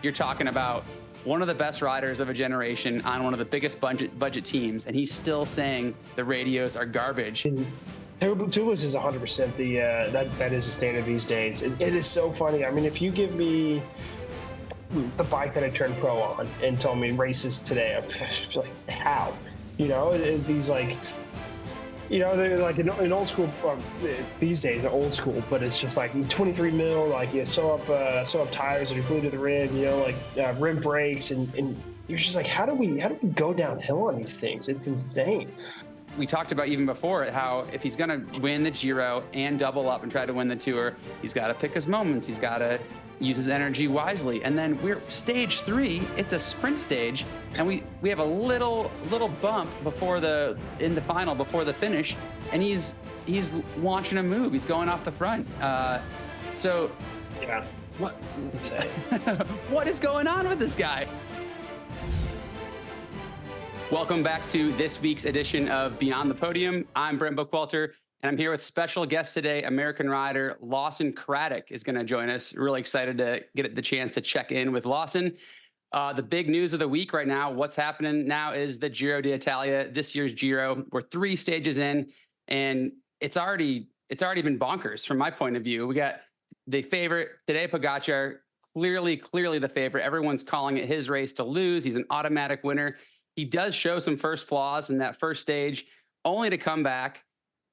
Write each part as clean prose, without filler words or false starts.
you're talking about one of the best riders of a generation on one of the biggest budget teams, and he's still saying the radios are garbage. Tubeless is 100% that is the standard these days. It is so funny. I mean, if you give me the bike that I turned pro on and told me races today, I'm like, how? You know, these like, you know, they're like an old school. These days, are old school, but it's just like 23 mil. Like you sew up tires that are glued to the rim. You know, like rim brakes, and you're just like, how do we go downhill on these things? It's insane. We talked about even before how if he's going to win the Giro and double up and try to win the Tour, he's got to pick his moments. He's got to use his energy wisely. And then we're stage 3. It's a sprint stage, and we have a little bump in the final before the finish, and he's launching a move. He's going off the front. So yeah, what is going on with this guy? Welcome back to this week's edition of Beyond the Podium. I'm Brent Bookwalter, and I'm here with special guest today, American rider Lawson Craddock is going to join us. Really excited to get the chance to check in with Lawson. The big news of the week right now, what's happening now is the Giro d'Italia, this year's Giro. We're 3 stages in, and it's already been bonkers from my point of view. We got the favorite, Tadej Pogacar, clearly the favorite. Everyone's calling it his race to lose. He's an automatic winner. He does show some first flaws in that first stage, only to come back,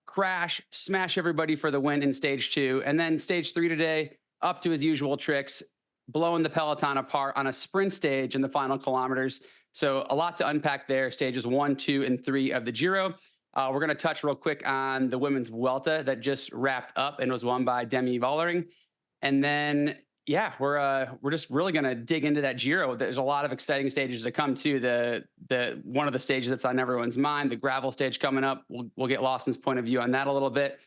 crash, smash everybody for the win in stage 2. And then stage 3 today, up to his usual tricks, blowing the peloton apart on a sprint stage in the final kilometers. So a lot to unpack there, stages 1, 2, and 3 of the Giro. We're going to touch real quick on the women's Vuelta that just wrapped up and was won by Demi Vollering. And then, yeah, we're just really going to dig into that Giro. There's a lot of exciting stages to come to. The one of the stages that's on everyone's mind, the gravel stage coming up. We'll get Lawson's point of view on that a little bit.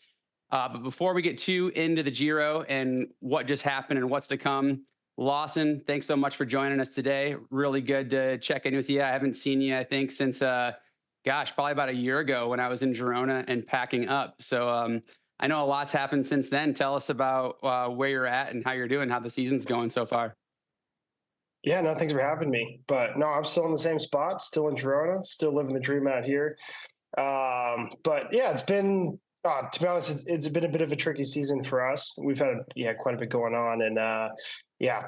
But before we get too into the Giro and what just happened and what's to come, Lawson, thanks so much for joining us today. Really good to check in with you. I haven't seen you, I think, since probably about a year ago when I was in Girona and packing up. So I know a lot's happened since then. Tell us about where you're at and how you're doing, how the season's going so far. Yeah, no, thanks for having me. But no, I'm still in the same spot, still in Girona, still living the dream out here. But yeah, it's been, to be honest, it's been a bit of a tricky season for us. We've had quite a bit going on, and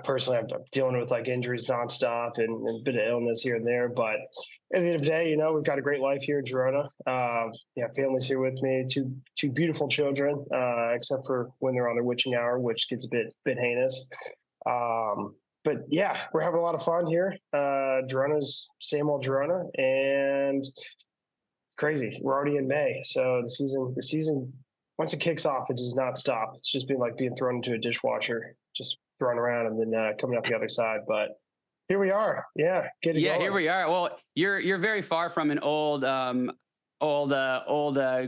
personally, I'm dealing with like injuries nonstop and a bit of illness here and there. But at the end of the day, we've got a great life here in Girona. Family's here with me, two beautiful children, except for when they're on their witching hour, which gets a bit heinous. But yeah, we're having a lot of fun here. Girona's same old Girona, and it's crazy. We're already in May, so the season once it kicks off, it does not stop. It's just been like being thrown into a dishwasher, just thrown around and then coming out the other side. But here we are. Yeah, here we are. Well, you're very far from an old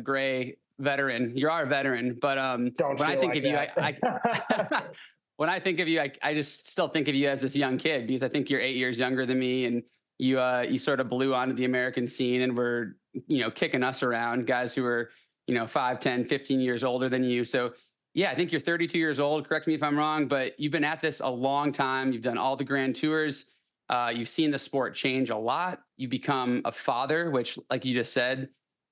gray veteran. You are a veteran, but when I think of you, when I think of you, I just still think of you as this young kid, because I think you're 8 years younger than me, and you sort of blew onto the American scene and were, kicking us around, guys who were, 5, 10, 15 years older than you. So yeah, I think you're 32 years old. Correct me if I'm wrong, but you've been at this a long time. You've done all the grand tours. You've seen the sport change a lot. You become a father, which, like you just said,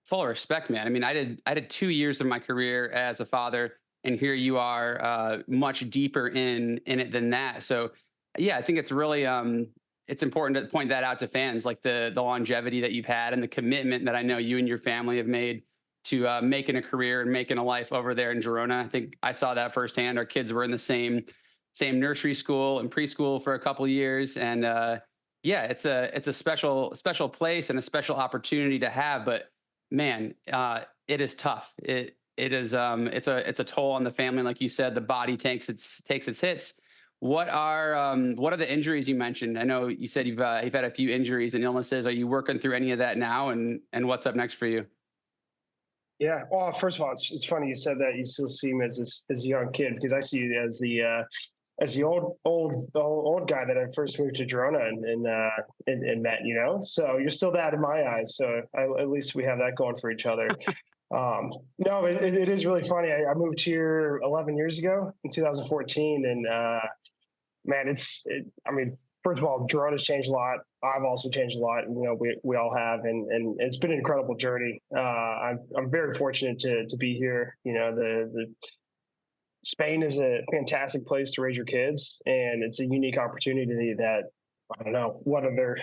full of respect, man. I mean, I did 2 years of my career as a father, and here you are, much deeper in it than that. So yeah, I think it's really, it's important to point that out to fans, like the longevity that you've had and the commitment that I know you and your family have made to making a career and making a life over there in Girona. I think I saw that firsthand. Our kids were in the same nursery school and preschool for a couple of years. And it's a special place and a special opportunity to have, but man, it is tough. It's a toll on the family. Like you said, the body takes its hits. What are the injuries you mentioned? I know you said you've had a few injuries and illnesses. Are you working through any of that now? And what's up next for you? Yeah. Well, first of all, it's funny you said that. You still see me as a young kid, because I see you as the old guy that I first moved to Girona and met. So you're still that in my eyes. So at least we have that going for each other. No, it is really funny. I moved here 11 years ago in 2014, and man, I mean, first of all, Girona has changed a lot. I've also changed a lot. You know, we all have, and it's been an incredible journey. I'm very fortunate to be here. You know, the Spain is a fantastic place to raise your kids, and it's a unique opportunity that I don't know what other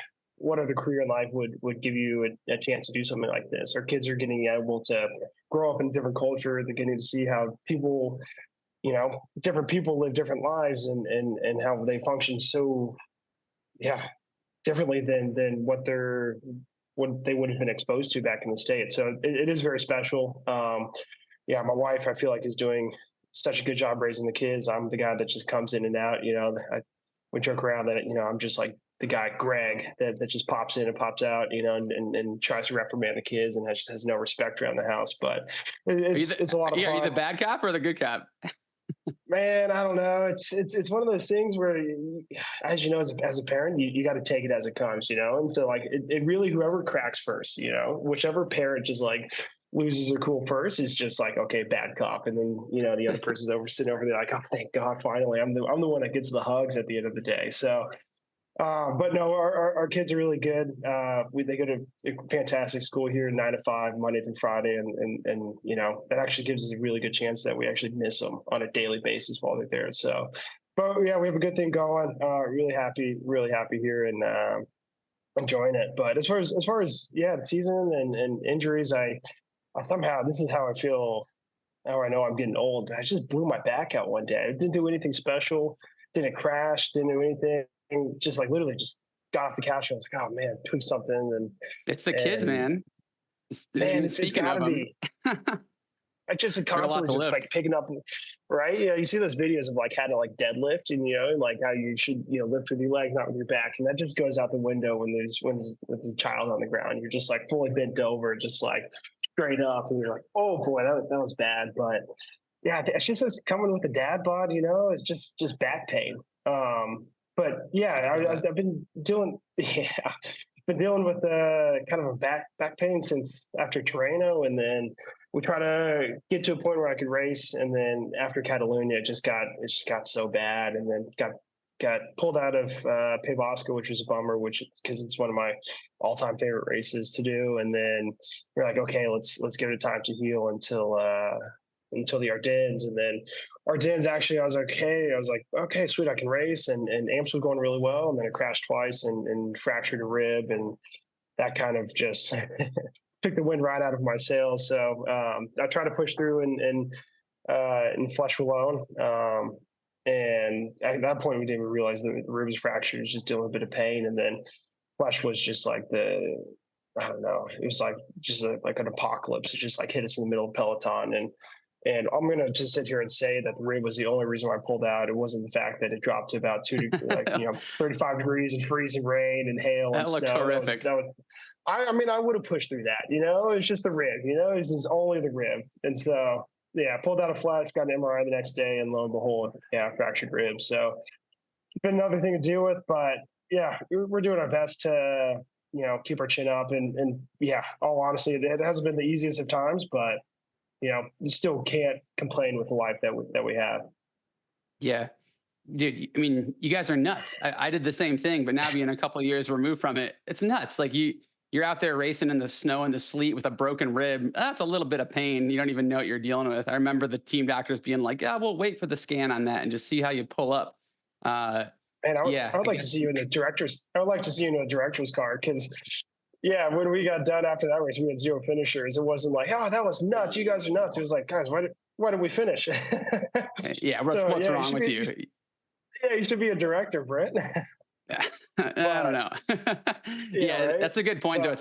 career in life would give you a chance to do something like this. Our kids are getting able to grow up in a different culture. They're getting to see how people, you know, different people live different lives and how they function so, yeah, differently than what they would have been exposed to back in the States. So it is very special. Yeah, my wife, I feel like, is doing such a good job raising the kids. I'm the guy that just comes in and out. You know, we joke around that, you know, I'm just like the guy, Greg, that just pops in and pops out, you know, and tries to reprimand the kids and has no respect around the house. But it's a lot of fun. Are you the bad cop or the good cop? Man, I don't know. It's one of those things where, as you know, as a parent, you got to take it as it comes, you know. And so, like, it really, whoever cracks first, you know, whichever parent just like loses their cool first is just like, okay, bad cop. And then, you know, the other person's sitting over there like, oh, thank God, finally, I'm the one that gets the hugs at the end of the day. So, but no, our kids are really good. They go to a fantastic school here, 9 to 5, Monday through Friday, and you know, that actually gives us a really good chance that we actually miss them on a daily basis while they're there. So, but yeah, we have a good thing going. Really happy here, and enjoying it. But as far as yeah, the season and injuries, I somehow, this is how I feel. Now I know I'm getting old. I just blew my back out one day. I didn't do anything special. Didn't crash. Didn't do anything. Just like literally just got off the couch and I was like, oh man, tweak something. And it's the kids, man. Man, it's gotta be. I just constantly just lift. Like picking up, right? You know, you see those videos of like how to like deadlift, and you know, and like how you should, you know, lift with your legs, not with your back, and that just goes out the window when there's a child on the ground. You're just like fully bent over, just like straight up, and you're like, oh boy, that was bad. But yeah, it's just coming with the dad bod, you know, it's just back pain. But yeah, I've been dealing, with kind of a back pain since after Tirreno, and then we try to get to a point where I could race, and then after Catalunya, it just got so bad, and then got pulled out of Pevosco, which was a bummer, because it's one of my all-time favorite races to do. And then we're like, okay, let's give it time to heal until the Ardennes. And then Ardennes, actually, I was like, okay, sweet, I can race. And Amps was going really well. And then it crashed twice and fractured a rib. And that kind of just took the wind right out of my sails. So I tried to push through in Flesh alone. And at that point, we didn't even realize that the rib was fractured. It was just dealing with a bit of pain. And then Flesh was just like I don't know, it was like just like an apocalypse. It just like hit us in the middle of Peloton. And I'm going to just sit here and say that the rib was the only reason why I pulled out. It wasn't the fact that it dropped to about 35 degrees and freezing rain and hail and snow. That looked horrific. I mean, I would have pushed through that, you know, it's just the rib, you know, it's only the rib. And so, yeah, pulled out a Flesh, got an MRI the next day, and lo and behold, yeah, fractured rib. So it's been another thing to deal with, but yeah, we're doing our best to, you know, keep our chin up. And yeah, all honesty, it hasn't been the easiest of times, but you know, you still can't complain with the life that we have. Yeah. Dude, I mean, you guys are nuts. I did the same thing, but now being a couple of years removed from it, it's nuts. Like you're out there racing in the snow and the sleet with a broken rib. That's a little bit of pain. You don't even know what you're dealing with. I remember the team doctors being like, yeah, we'll wait for the scan on that and just see how you pull up. And I would like to see you in the director's. I would like to see you in a director's car, because yeah, when we got done after that race, we had 0 finishers. It wasn't like, oh, that was nuts. You guys are nuts. It was like, guys, why did we finish? Yeah, what's wrong with you? Yeah, you should be a director, Brent. I don't know. Yeah, right? That's a good point, though.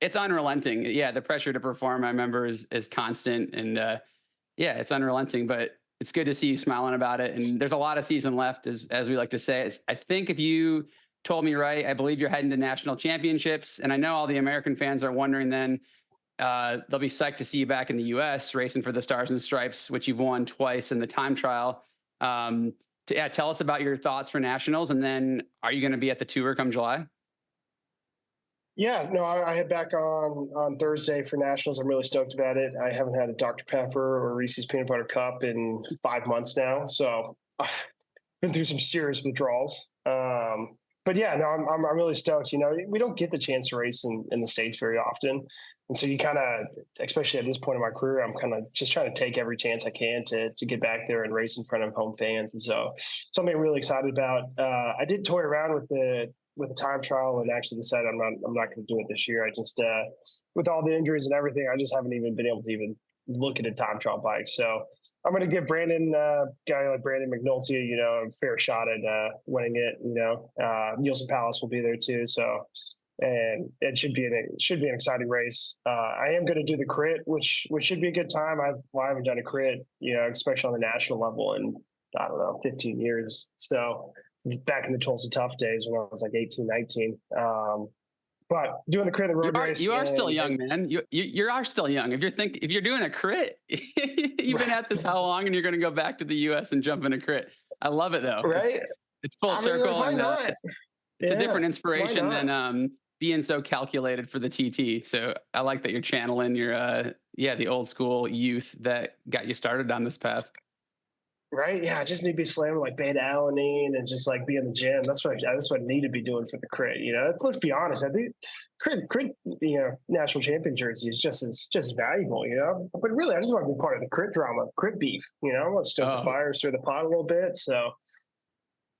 It's unrelenting. Yeah, the pressure to perform, I remember, is constant, and yeah, it's unrelenting. But it's good to see you smiling about it. And there's a lot of season left, as we like to say. I think if you told me right, I believe you're heading to national championships, and I know all the American fans are wondering. Then they'll be psyched to see you back in the U.S. racing for the Stars and Stripes, which you've won twice in the time trial. Tell us about your thoughts for nationals, and then are you going to be at the tour come July? Yeah, no, I head back on Thursday for nationals. I'm really stoked about it. I haven't had a Dr. Pepper or Reese's Peanut Butter Cup in 5 months now, so been through some serious withdrawals. But yeah, no, I'm really stoked. You know, we don't get the chance to race in the States very often. And so you kind of, especially at this point in my career, I'm kind of just trying to take every chance I can to get back there and race in front of home fans. And so something I'm really excited about. I did toy around with the time trial and actually decided I'm not going to do it this year. I just, with all the injuries and everything, I just haven't even been able to even look at a time trial bike. So I'm going to give Brandon, guy like Brandon McNulty, you know, a fair shot at winning it. You know, Nielsen Palace will be there too. So, and it should be an exciting race. I am going to do the crit, which should be a good time. I haven't done a crit, you know, especially on the national level in, I don't know, 15 years. So back in the Tulsa Tough days when I was like 18, 19. But doing the crit in the road race, you are still young, man. You are still young. If you're doing a crit, you've been at this how long, and you're going to go back to the U.S. and jump in a crit. I love it though. Right? It's full circle, why and not? it's a different inspiration than being so calculated for the TT. So I like that you're channeling your the old school youth that got you started on this path. Right? Yeah, I just need to be slamming like beta alanine and just like be in the gym. That's what I need to be doing for the crit. You know, let's be honest. I think crit, you know, national champion jersey is just as valuable. You know, but really, I just want to be part of the crit drama, crit beef. You know, I want to stoke the fire, stir the pot a little bit. So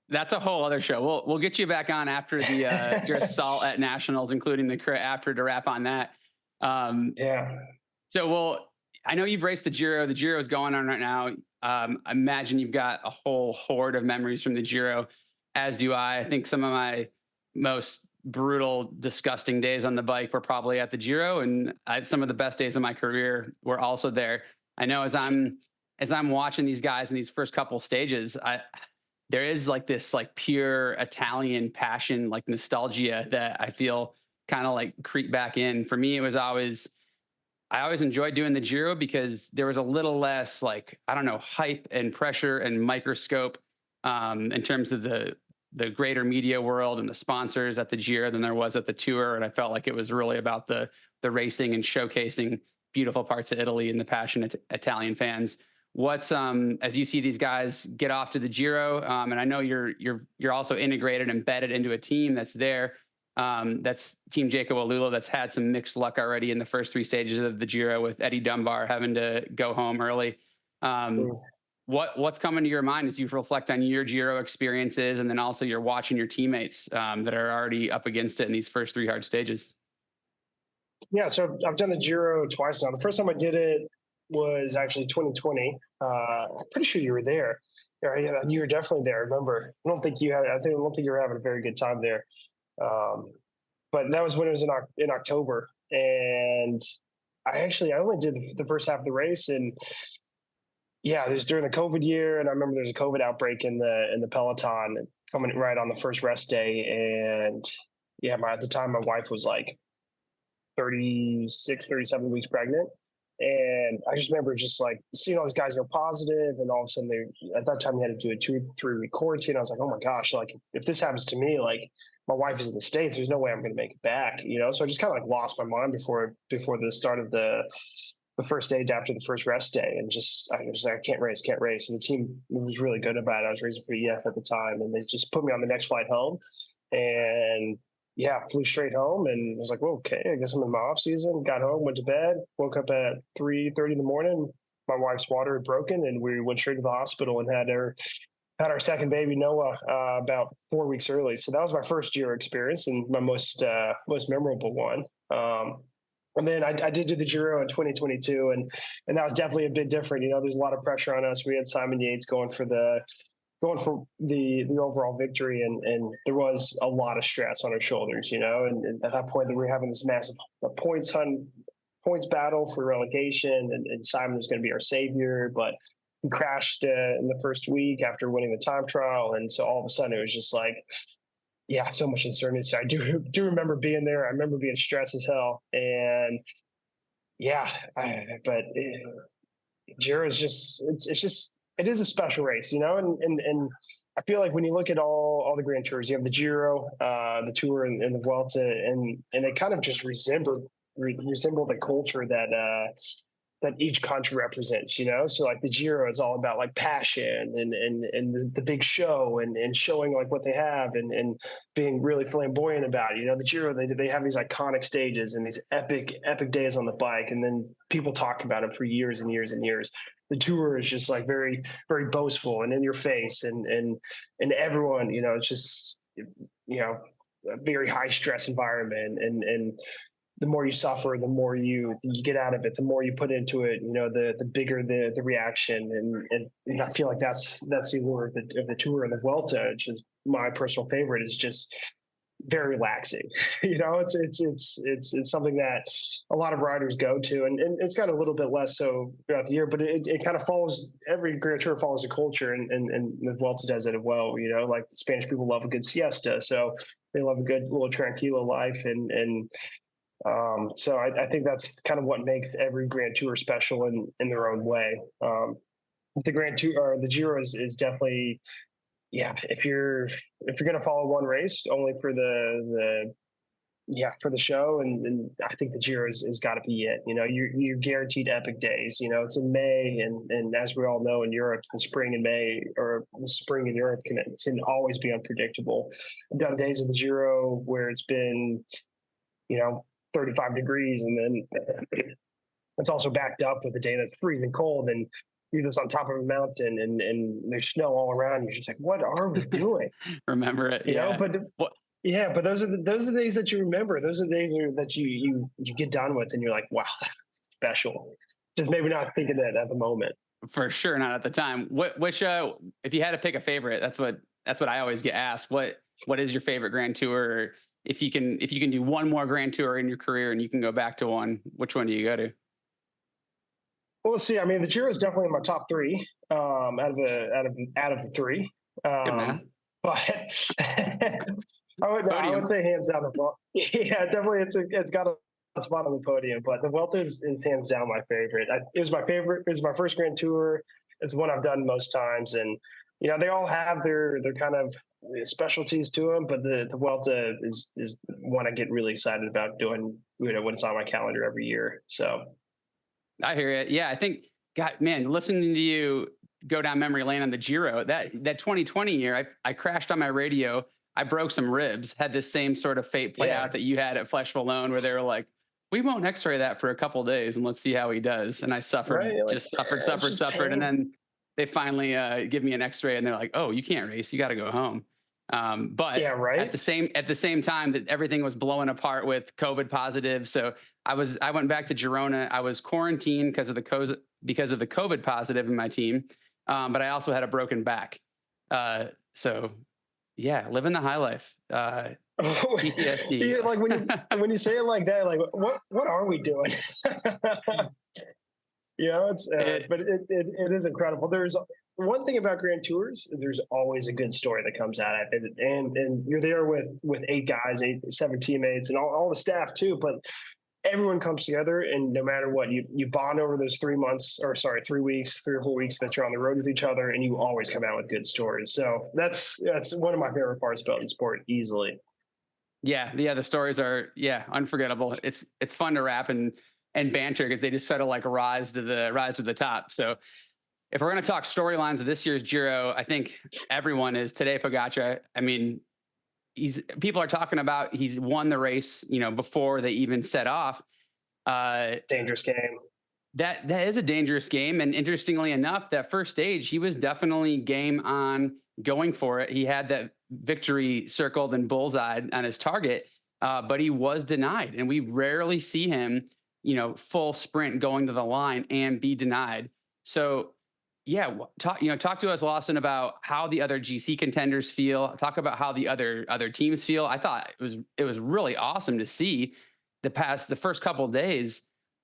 that's a whole other show. We'll get you back on after the your assault at nationals, including the crit after, to wrap on that. Yeah. So I know you've raced the Giro. The Giro is going on right now. I imagine you've got a whole horde of memories from the Giro, as do I. I think some of my most brutal, disgusting days on the bike were probably at the Giro, and some of the best days of my career were also there. I know as I'm watching these guys in these first couple stages, there is like this like pure Italian passion, like nostalgia that I feel kind of like creep back in. For me, I always enjoyed doing the Giro because there was a little less like, I don't know, hype and pressure and microscope in terms of the greater media world and the sponsors at the Giro than there was at the Tour. And I felt like it was really about the racing and showcasing beautiful parts of Italy and the passionate Italian fans. What's as you see these guys get off to the Giro, and I know you're also integrated, embedded into a team that's there. That's Team Jacob Alula that's had some mixed luck already in the first three stages of the Giro, with Eddie Dunbar having to go home early. What's coming to your mind as you reflect on your Giro experiences, and then also you're watching your teammates that are already up against it in these first three hard stages? Yeah, so I've done the Giro twice now. The first time I did it was actually 2020. I'm pretty sure you were there. Yeah, you were definitely there. Remember, I don't think you were having a very good time there. But that was when it was in October, and I only did the first half of the race, and yeah, it was during the COVID year, and I remember there's a COVID outbreak in the peloton coming right on the first rest day, and yeah, at the time my wife was like 36, 37 weeks pregnant. And I just remember just like seeing all these guys go positive, and all of a sudden at that time, we had to do a 2-3 week quarantine. I was like, oh my gosh, like if this happens to me, like my wife is in the States, there's no way I'm going to make it back, you know? So I just kind of like lost my mind before the start of the first stage after the first rest day. And I was like, I can't race. And the team was really good about it. I was racing for EF at the time, and they just put me on the next flight home, and yeah, flew straight home, and was like, well, okay, I guess I'm in my off season. Got home, went to bed, woke up at 3:30 in the morning. My wife's water had broken, and we went straight to the hospital and had our second baby, Noah, about 4 weeks early. So that was my first Giro experience and my most memorable one. And then I did do the Giro in 2022, and that was definitely a bit different. You know, there's a lot of pressure on us. We had Simon Yates going for the overall victory, and there was a lot of stress on our shoulders, you know, and at that point we were having this massive points battle for relegation, and Simon was going to be our savior, but he crashed in the first week after winning the time trial, and so all of a sudden it was just like, yeah, so much uncertainty. So I do remember being there. I remember being stressed as hell, and yeah, but Giro is it is a special race, you know, and I feel like when you look at all the Grand Tours, you have the Giro, the Tour, and the Vuelta, and they kind of just resemble the culture that that each country represents, you know? So like the Giro is all about like passion and the big show and showing like what they have and being really flamboyant about it. You know, the Giro, they have these iconic stages and these epic days on the bike, and then people talk about them for years and years and years. The Tour is just like very, very boastful and in your face, and everyone, you know, it's just, you know, a very high stress environment, and the more you suffer, the more you get out of it, the more you put into it, you know, the bigger the reaction. And I feel like that's the allure of the Tour. And the Vuelta, which is my personal favorite, is just very relaxing. You know, it's something that a lot of riders go to, and it's got a little bit less so throughout the year, but it kind of follows, every Grand Tour follows a culture, and the Vuelta does it as well. You know, like the Spanish people love a good siesta, so they love a good little tranquilo life, and so I think that's kind of what makes every Grand Tour special in their own way. The Grand Tour, or the Giro, is definitely, yeah. If you're gonna follow one race only for for the show, and I think the Giro is got to be it. You know, you're guaranteed epic days. You know, it's in May, and as we all know, in Europe, the spring in May, or the spring in Europe can always be unpredictable. I've done days of the Giro where it's been, you know, 35 degrees, and then it's also backed up with a day that's freezing cold, and you're just on top of a mountain, and there's snow all around. You're just like, what are we doing? Remember it, You yeah. know, but What? yeah, but those are the days that you remember. Those are the days that you get done with, and you're like, wow, that's special. Just maybe not thinking that at the moment. For sure, not at the time. Which if you had to pick a favorite, that's what I always get asked. What is your favorite Grand Tour? Or if you can do one more Grand Tour in your career and you can go back to one, which one do you go to? Well, let's see. I mean, the Giro is definitely in my top three, out of the three. Good math. But I would say hands down the Vuelta. Yeah, definitely, it's got a spot on the podium. But the Vuelta is hands down my favorite. It was my favorite. It was my first Grand Tour. It's the one I've done most times, and you know, they all have their kind of specialties to them. But the Vuelta is one I get really excited about doing. You know, when it's on my calendar every year. So. I hear it. Yeah, I think, God, man, listening to you go down memory lane on the Giro, that 2020 year, I crashed on my radio. I broke some ribs, had this same sort of fate play out that you had at Flesh Malone, where they were like, we won't x-ray that for a couple of days and let's see how he does. And I suffered, suffered. And then they finally give me an x-ray, and they're like, oh, you can't race. You got to go home. But at the same time that everything was blowing apart with COVID positive. So I went back to Girona. I was quarantined because of the COVID positive in my team. But I also had a broken back. So yeah, living the high life. PTSD. Yeah, like when you say it like that, like what are we doing? You know, but it is incredible. There's one thing about Grand Tours, there's always a good story that comes out of it, and you're there with 7 teammates, and all the staff too. But everyone comes together, and no matter what, you bond over those 3 months, or sorry, 3 weeks, 3 or 4 weeks that you're on the road with each other, and you always come out with good stories. So that's one of my favorite parts about the sport, easily. Yeah, the stories are unforgettable. It's fun to rap and banter because they just sort of like rise to the top. So if we're going to talk storylines of this year's Giro, I think everyone is Tadej Pogacar. I mean, people are talking about he's won the race, you know, before they even set off. Dangerous game. That is a dangerous game. And interestingly enough, that first stage, he was definitely game on going for it. He had that victory circled and bullseyed on his target, but he was denied. And we rarely see him, you know, full sprint going to the line and be denied. So yeah, talk to us, Lawson, about how the other GC contenders feel. Talk about how the other teams feel. I thought it was really awesome to see the first couple of days.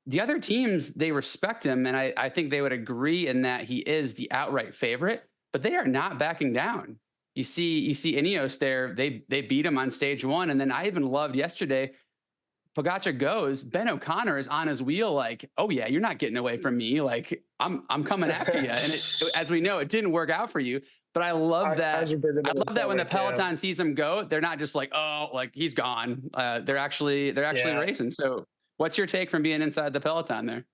The other teams, they respect him, and I think they would agree in that he is the outright favorite, but they are not backing down. You see Ineos there, they beat him on stage one, and then I even loved yesterday, Pogacar goes, Ben O'Connor is on his wheel like, oh yeah, you're not getting away from me. Like I'm coming after you. And as we know, it didn't work out for you, but I love that. I love that when the Peloton sees him go, they're not just like, oh, like he's gone. They're actually racing. So what's your take from being inside the Peloton there?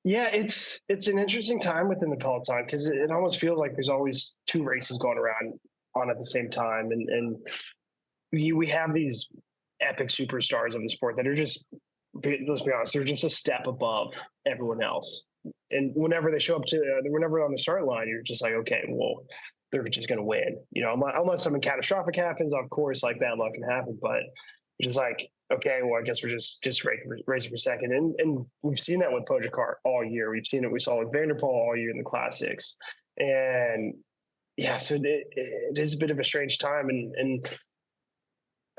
Yeah, it's an interesting time within the peloton because it almost feels like there's always two races going around on at the same time, and we have these epic superstars of the sport that are just, let's be honest, they're just a step above everyone else. And whenever they show up whenever on the start line, you're just like, okay, well, they're just going to win, unless something catastrophic happens. Of course, like bad luck can happen, but it's just like, okay, well, I guess we're just racing for second. And we've seen that with Pogacar all year. We saw with Van der Poel all year in the classics. And yeah, so it is a bit of a strange time. And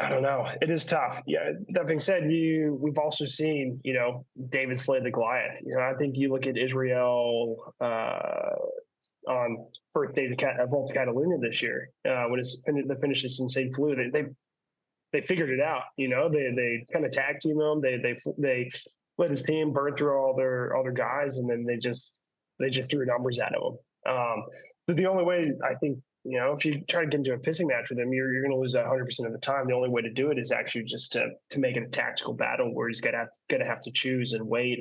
I don't know. It is tough. Yeah. That being said, we've also seen, David slay the Goliath. I think you look at Israel on first day of Volta Catalunya this year, when the finishes in St. Fleu, they figured it out. They kind of tag team them. They let his team burn through all their guys, and then they just threw numbers at him. So the only way, I think, if you try to get into a pissing match with him, you're going to lose 100% of the time. The only way to do it is actually just to make it a tactical battle where he's gonna have to choose and wait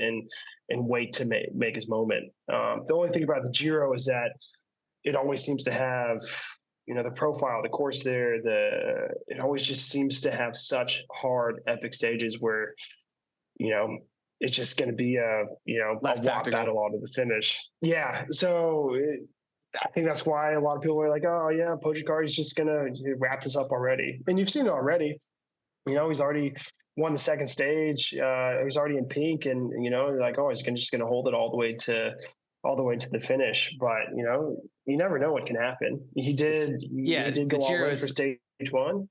to make his moment. The only thing about the Giro is that it always seems to have, the profile, the course there, it always just seems to have such hard, epic stages where, it's just going to be a Less a tactical battle on to the finish. Yeah. So I think that's why a lot of people are like, oh yeah, Pogacar is just going to wrap this up already. And you've seen it already. He's already won the second stage. He's already in pink, and like, oh, he's just going to hold it all the way to the finish. But you never know what can happen. He did go all in for stage one.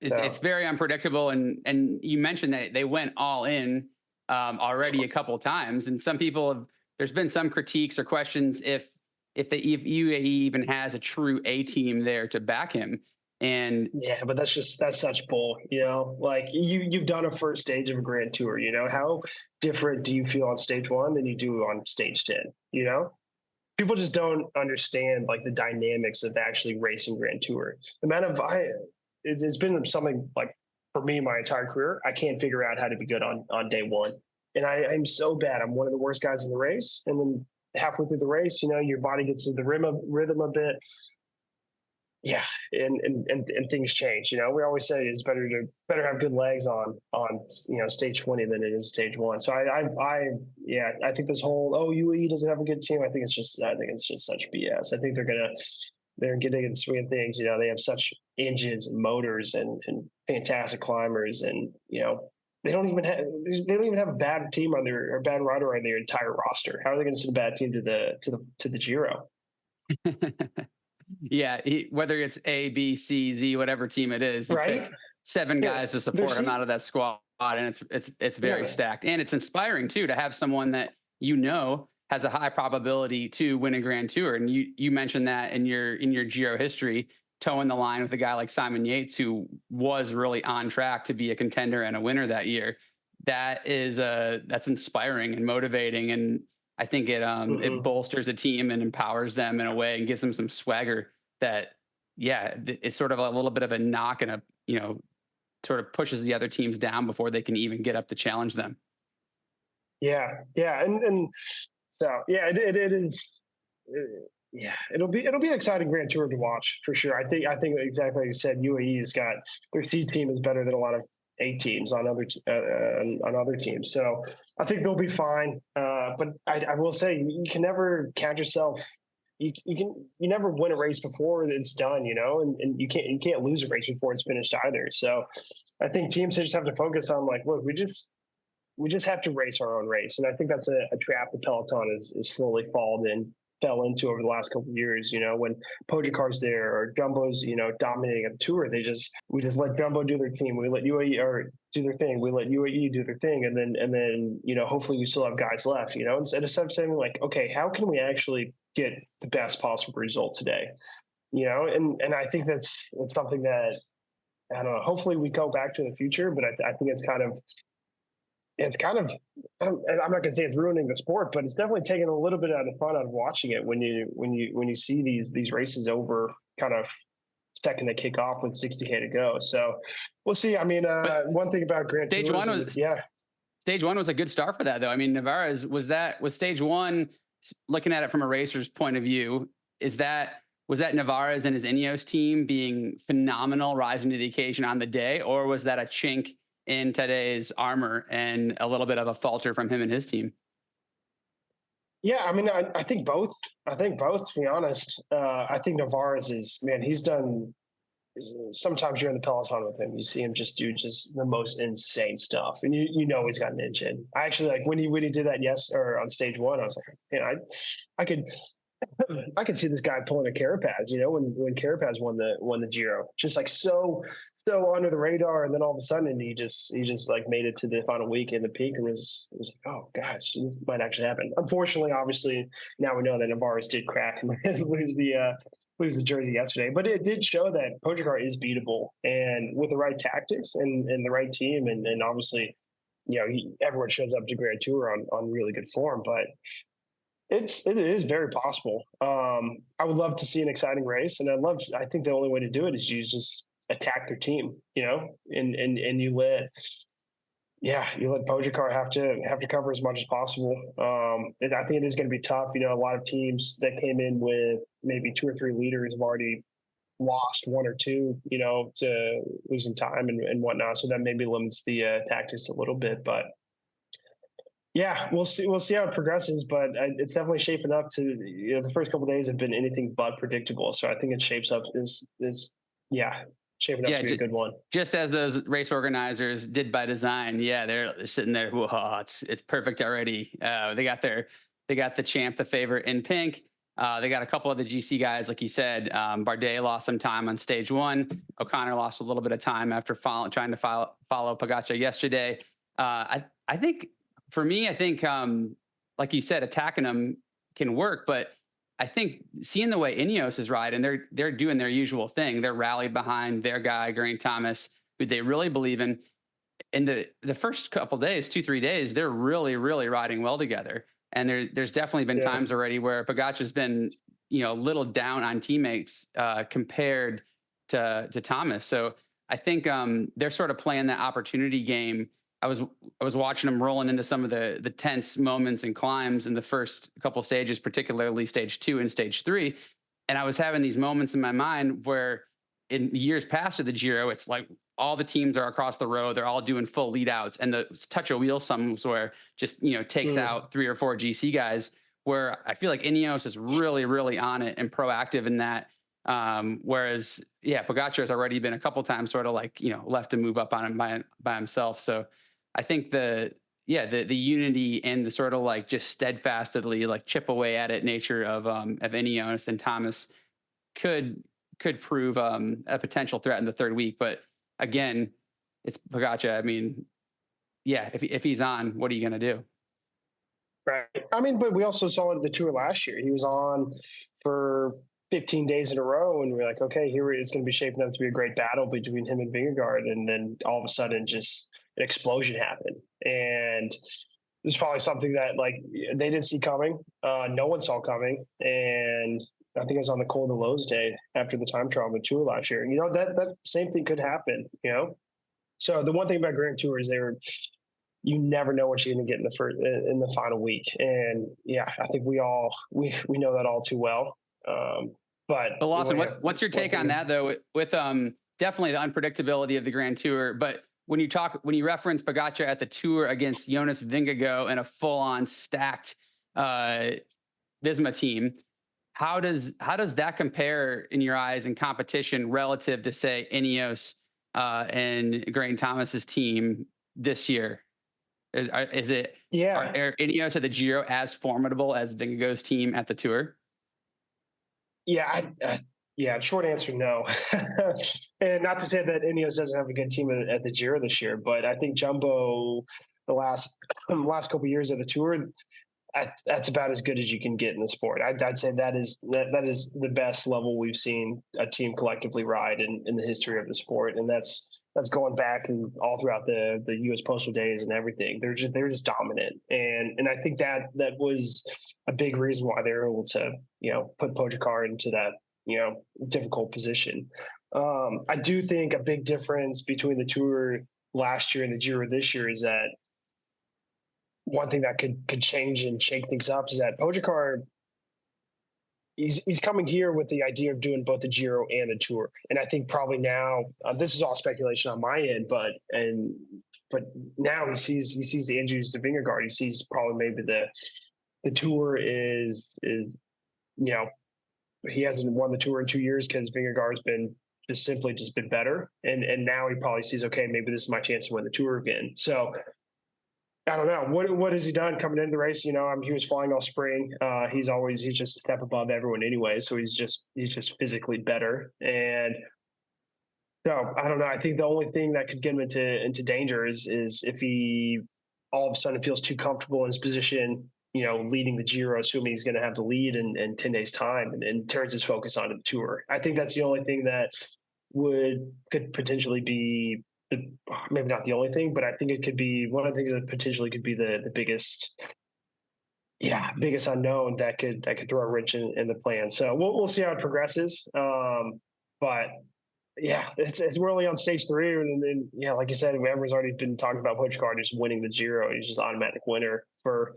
It's very unpredictable, and you mentioned that they went all in already a couple of times, and some people there's been some critiques or questions if UAE even has a true A team there to back him. And yeah, but that's such bull, like you've done a first stage of a Grand Tour, how different do you feel on stage one than you do on stage 10? People just don't understand like the dynamics of actually racing Grand Tour. It's been something like for me my entire career. I can't figure out how to be good on day one, and I'm so bad. I'm one of the worst guys in the race, and then halfway through the race, your body gets to the rhythm a bit. Yeah, and things change. We always say it's better have good legs on stage 20 than it is stage one. So I think this whole UAE doesn't have a good team. I think it's just such BS. I think they're getting in the swing of things. They have such engines and motors and fantastic climbers, and they don't even have a bad team or a bad rider on their entire roster. How are they going to send a bad team to the Giro? Yeah, whether it's A, B, C, Z, whatever team it is, you right? pick 7 guys to support him out of that squad, and it's very stacked, and it's inspiring too to have someone that has a high probability to win a Grand Tour. And you mentioned that in your Giro history, towing the line with a guy like Simon Yates, who was really on track to be a contender and a winner that year. That's inspiring and motivating, and I think it bolsters a team and empowers them in a way and gives them some swagger that, it's sort of a little bit of a knock and sort of pushes the other teams down before they can even get up to challenge them. Yeah. And so, it is. Yeah, it'll be an exciting Grand Tour to watch for sure. I think exactly like you said, UAE's got their C team is better than a lot of A teams on other teams. So I think they'll be fine. But I will say you can never count yourself. You never win a race before it's done, and you can't lose a race before it's finished either. So I think teams just have to focus on like, look, we just have to race our own race. And I think that's a trap the peloton is slowly fell into over the last couple of years. When Pogacar's there or Jumbo's, dominating a tour, we just let Jumbo do their team. We let UAE do their thing. We let UAE do their thing. And then, hopefully we still have guys left, instead of saying like, okay, how can we actually get the best possible result today? And I think it's something that, I don't know, hopefully we go back to the future, but I think it's kind of, I'm not going to say it's ruining the sport, but it's definitely taking a little bit out of the fun out of watching it when you see these races over kind of second to kick off with 60K to go. So we'll see. I mean, one thing about Grand Tours, Stage one was a good start for that, though. I mean, Navarez was stage one. Looking at it from a racer's point of view, was that Navarez and his Ineos team being phenomenal, rising to the occasion on the day, or was that a chink in Tadej's armor and a little bit of a falter from him and his team? Yeah, I mean, I think both. I think both, to be honest. I think Navarez is, man, he's done. Sometimes you're in the peloton with him, you see him just do just the most insane stuff, and you know he's got an engine. I actually like when he did that or on stage one. I was like, man, I could I could see this guy pulling a Carapaz. You know, when Carapaz won the Giro, just like so under the radar, and then all of a sudden he just like made it to the final week in the peak, and it was like, oh gosh, this might actually happen. Unfortunately, obviously now we know that Navarez did crack and lose the jersey yesterday, but it did show that Pogacar is beatable, and with the right tactics and the right team, and obviously, you know, everyone shows up to Grand Tour on really good form, but it is very possible. I would love to see an exciting race, and I think the only way to do it is you just attack their team, you know, and you let Pogacar have to cover as much as possible. And I think it is going to be tough. You know, a lot of teams that came in with maybe 2 or 3 leaders have already lost 1 or 2, you know, to losing time and whatnot. So that maybe limits the tactics a little bit, but yeah, we'll see. We'll see how it progresses, but it's definitely shaping up to, you know, the first couple of days have been anything but predictable. So I think it shapes up shaping up to be a good one. Just as those race organizers did by design. Yeah, they're sitting there. Whoa, it's perfect already. They got the champ, the favorite in pink. They got a couple of the GC guys, like you said. Bardet lost some time on stage one. O'Connor lost a little bit of time after trying to follow Pogacar yesterday. I think. For me, I think, like you said, attacking them can work, but I think seeing the way Ineos is riding, they're doing their usual thing. They're rallied behind their guy, Geraint Thomas, who they really believe in. In the first couple days, 2-3 days, they're really, really riding well together. And there's definitely been times already where Pogacar's been, you know, a little down on teammates compared to Thomas. So I think they're sort of playing that opportunity game. I was watching them rolling into some of the tense moments and climbs in the first couple of stages, particularly stage 2 and stage 3. And I was having these moments in my mind where in years past of the Giro, it's like all the teams are across the road. They're all doing full lead outs, and the touch of wheel somewhere just, you know, takes out 3 or 4 GC guys, where I feel like Ineos is really, really on it and proactive in that. Whereas, Pogacar has already been a couple times sort of like, you know, left to move up on him by himself. So I think the unity and the sort of like just steadfastly like chip away at it nature of Ineos and Thomas could prove a potential threat in the third week. But again, it's Pogacar. I mean, if he's on, what are you going to do? Right. I mean, but we also saw it at the Tour last year. He was on for 15 days in a row, and we're like, okay, here it's going to be shaping up to be a great battle between him and Vingegaard, and then all of a sudden, just an explosion happened, and it's probably something that like they didn't see coming. No one saw coming, and I think it was on the Col de Loze day after the time trial of the Tour last year. You know, that same thing could happen. You know, so the one thing about Grand Tour is you never know what you're going to get in the final week, and I think we know that all too well. But Lawson, what's your take on that though? With definitely the unpredictability of the Grand Tour, but when you reference Pogacar at the Tour against Jonas Vingegaard and a full-on stacked Visma team, how does that compare in your eyes in competition relative to say Ineos and Geraint Thomas's team this year? Are Ineos at the Giro as formidable as Vingegaard's team at the Tour? Short answer, no. And not to say that Ineos doesn't have a good team at the Giro this year, but I think Jumbo, the last couple of years of the Tour, that's about as good as you can get in the sport. I'd say that is the best level we've seen a team collectively ride in the history of the sport, and that's going back and all throughout the U.S. Postal days and everything. They're just dominant, and I think that was a big reason why they were able to, you know, put Pogacar into that, you know, difficult position. I do think a big difference between the Tour last year and the Giro this year is that one thing that could change and shake things up is that Pogacar, he's coming here with the idea of doing both the Giro and the Tour, and I think probably now this is all speculation on my end, but now he sees the injuries to Vingegaard. He sees probably maybe the Tour is he hasn't won the Tour in 2 years because Vingegaard's been simply been better, and now he probably sees, okay, maybe this is my chance to win the Tour again. So I don't know. What has he done coming into the race? He was flying all spring. He's just a step above everyone anyway. So he's just physically better. And no, I don't know. I think the only thing that could get him into danger is if he all of a sudden feels too comfortable in his position, leading the Giro, assuming he's going to have the lead in 10 days time, and turns his focus onto the Tour. I think that's the only thing that could potentially be, maybe not the only thing, but I think it could be one of the things that potentially could be the biggest unknown that could throw a wrench in the plan. So we'll see how it progresses. But yeah, it's we're only on stage 3, and then like you said, everyone's already been talking about Pogacar just winning the Giro. He's just automatic winner for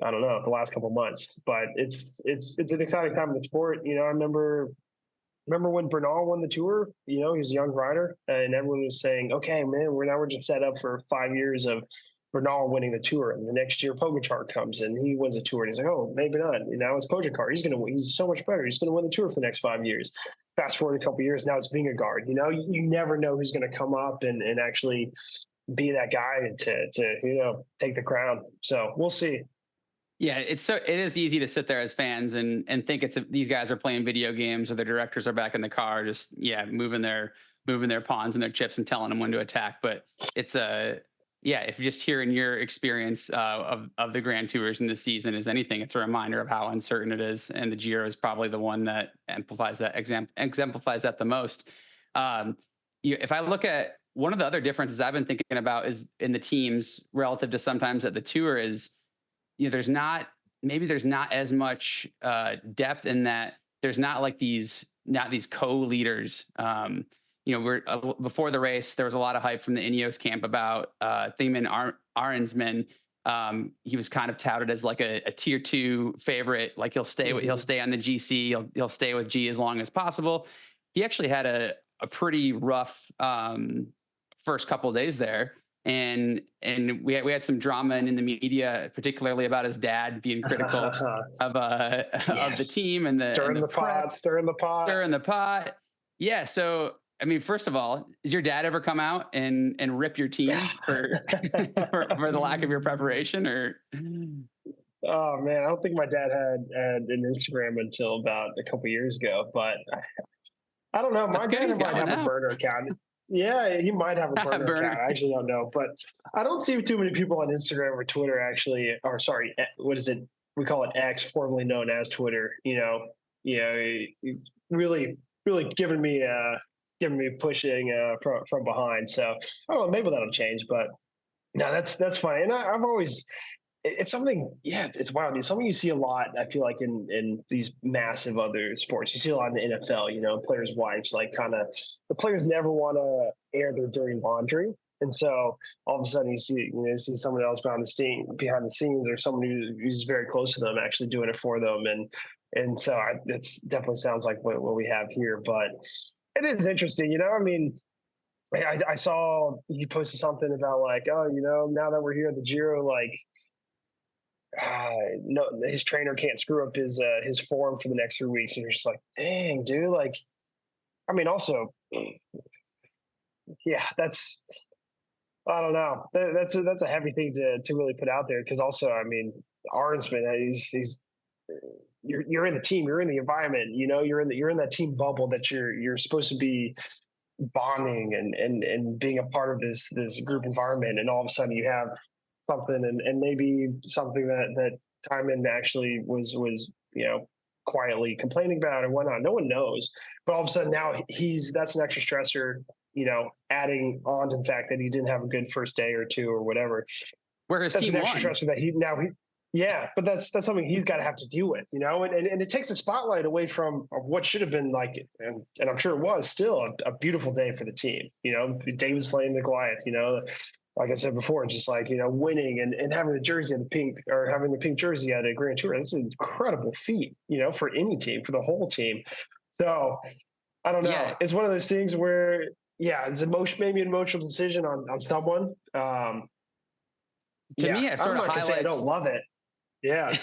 I don't know, the last couple of months. But it's an exciting time in the sport. I remember when Bernal won the Tour. He was a young rider, and everyone was saying, okay, man, we're just set up for 5 years of Bernal winning the Tour, and the next year Pogacar comes and he wins the Tour, and he's like, oh, maybe not. Now it's Pogacar. He's so much better. He's going to win the Tour for the next 5 years. Fast forward a couple of years, now it's Vingegaard. You never know who's going to come up and actually be that guy to take the crown. So we'll see. Yeah, it is easy to sit there as fans and think these guys are playing video games, or the directors are back in the car just moving their pawns and their chips and telling them when to attack. But it's if you're just hearing your experience of the Grand Tours in this season is anything, it's a reminder of how uncertain it is, and the Giro is probably the one that exemplifies that the most. If I look at one of the other differences I've been thinking about is in the teams relative to sometimes at the Tour is, there's not as much depth in that. There's not like these co-leaders. Before the race, there was a lot of hype from the Ineos camp about Thymen Arensman. He was kind of touted as like a tier 2 favorite. Like he'll stay on the GC. He'll stay with G as long as possible. He actually had a pretty rough first couple of days there. And we had some drama in the media, particularly about his dad being critical of the team and stirring the pot. Yeah. So, I mean, first of all, has your dad ever come out and rip your team for the lack of your preparation? Or oh man, I don't think my dad had an Instagram until about a couple years ago, but I don't know. My dad might have a burner account. Yeah, he might have a burner account. I actually don't know, but I don't see too many people on Instagram or Twitter actually. Or sorry, what is it? We call it X, formerly known as Twitter. Really giving me pushing from behind. So I don't know. Maybe that'll change, but no, that's fine. And I've always. It's something, it's wild. It's something you see a lot, I feel like, in these massive other sports. You see a lot in the NFL, players' wives, like the players never want to air their dirty laundry. And so all of a sudden you see someone else behind the scenes, or someone who's very close to them actually doing it for them. And so it definitely sounds like what we have here, but it is interesting, I mean, I saw he posted something about like, oh, now that we're here at the Giro, like, no, his trainer can't screw up his form for the next 3 weeks, and you're just like, dang, dude. Like, I mean, also, that's, I don't know, that's a heavy thing to really put out there, because also, I mean, Arnsman, he's you're in the team, you're in the environment, you're in that team bubble that you're supposed to be bonding and being a part of this group environment, and all of a sudden you have something and maybe something that Thymen actually was quietly complaining about and whatnot. No one knows, but all of a sudden now that's an extra stressor, adding on to the fact that he didn't have a good first day or two or whatever. Where his team an extra stressor that but that's something he's got to have to deal with, and it takes the spotlight away from what should have been like, and I'm sure it was still a beautiful day for the team. David slaying the Goliath, like I said before, just like, winning and having the jersey and the pink, or having the pink jersey at a Grand Tour. That's an incredible feat, for any team, for the whole team. So I don't know. Yeah. It's one of those things where, it's maybe an emotional decision on someone. To me, it I'm sort not of gonna say I highlights. don't love it. Yeah.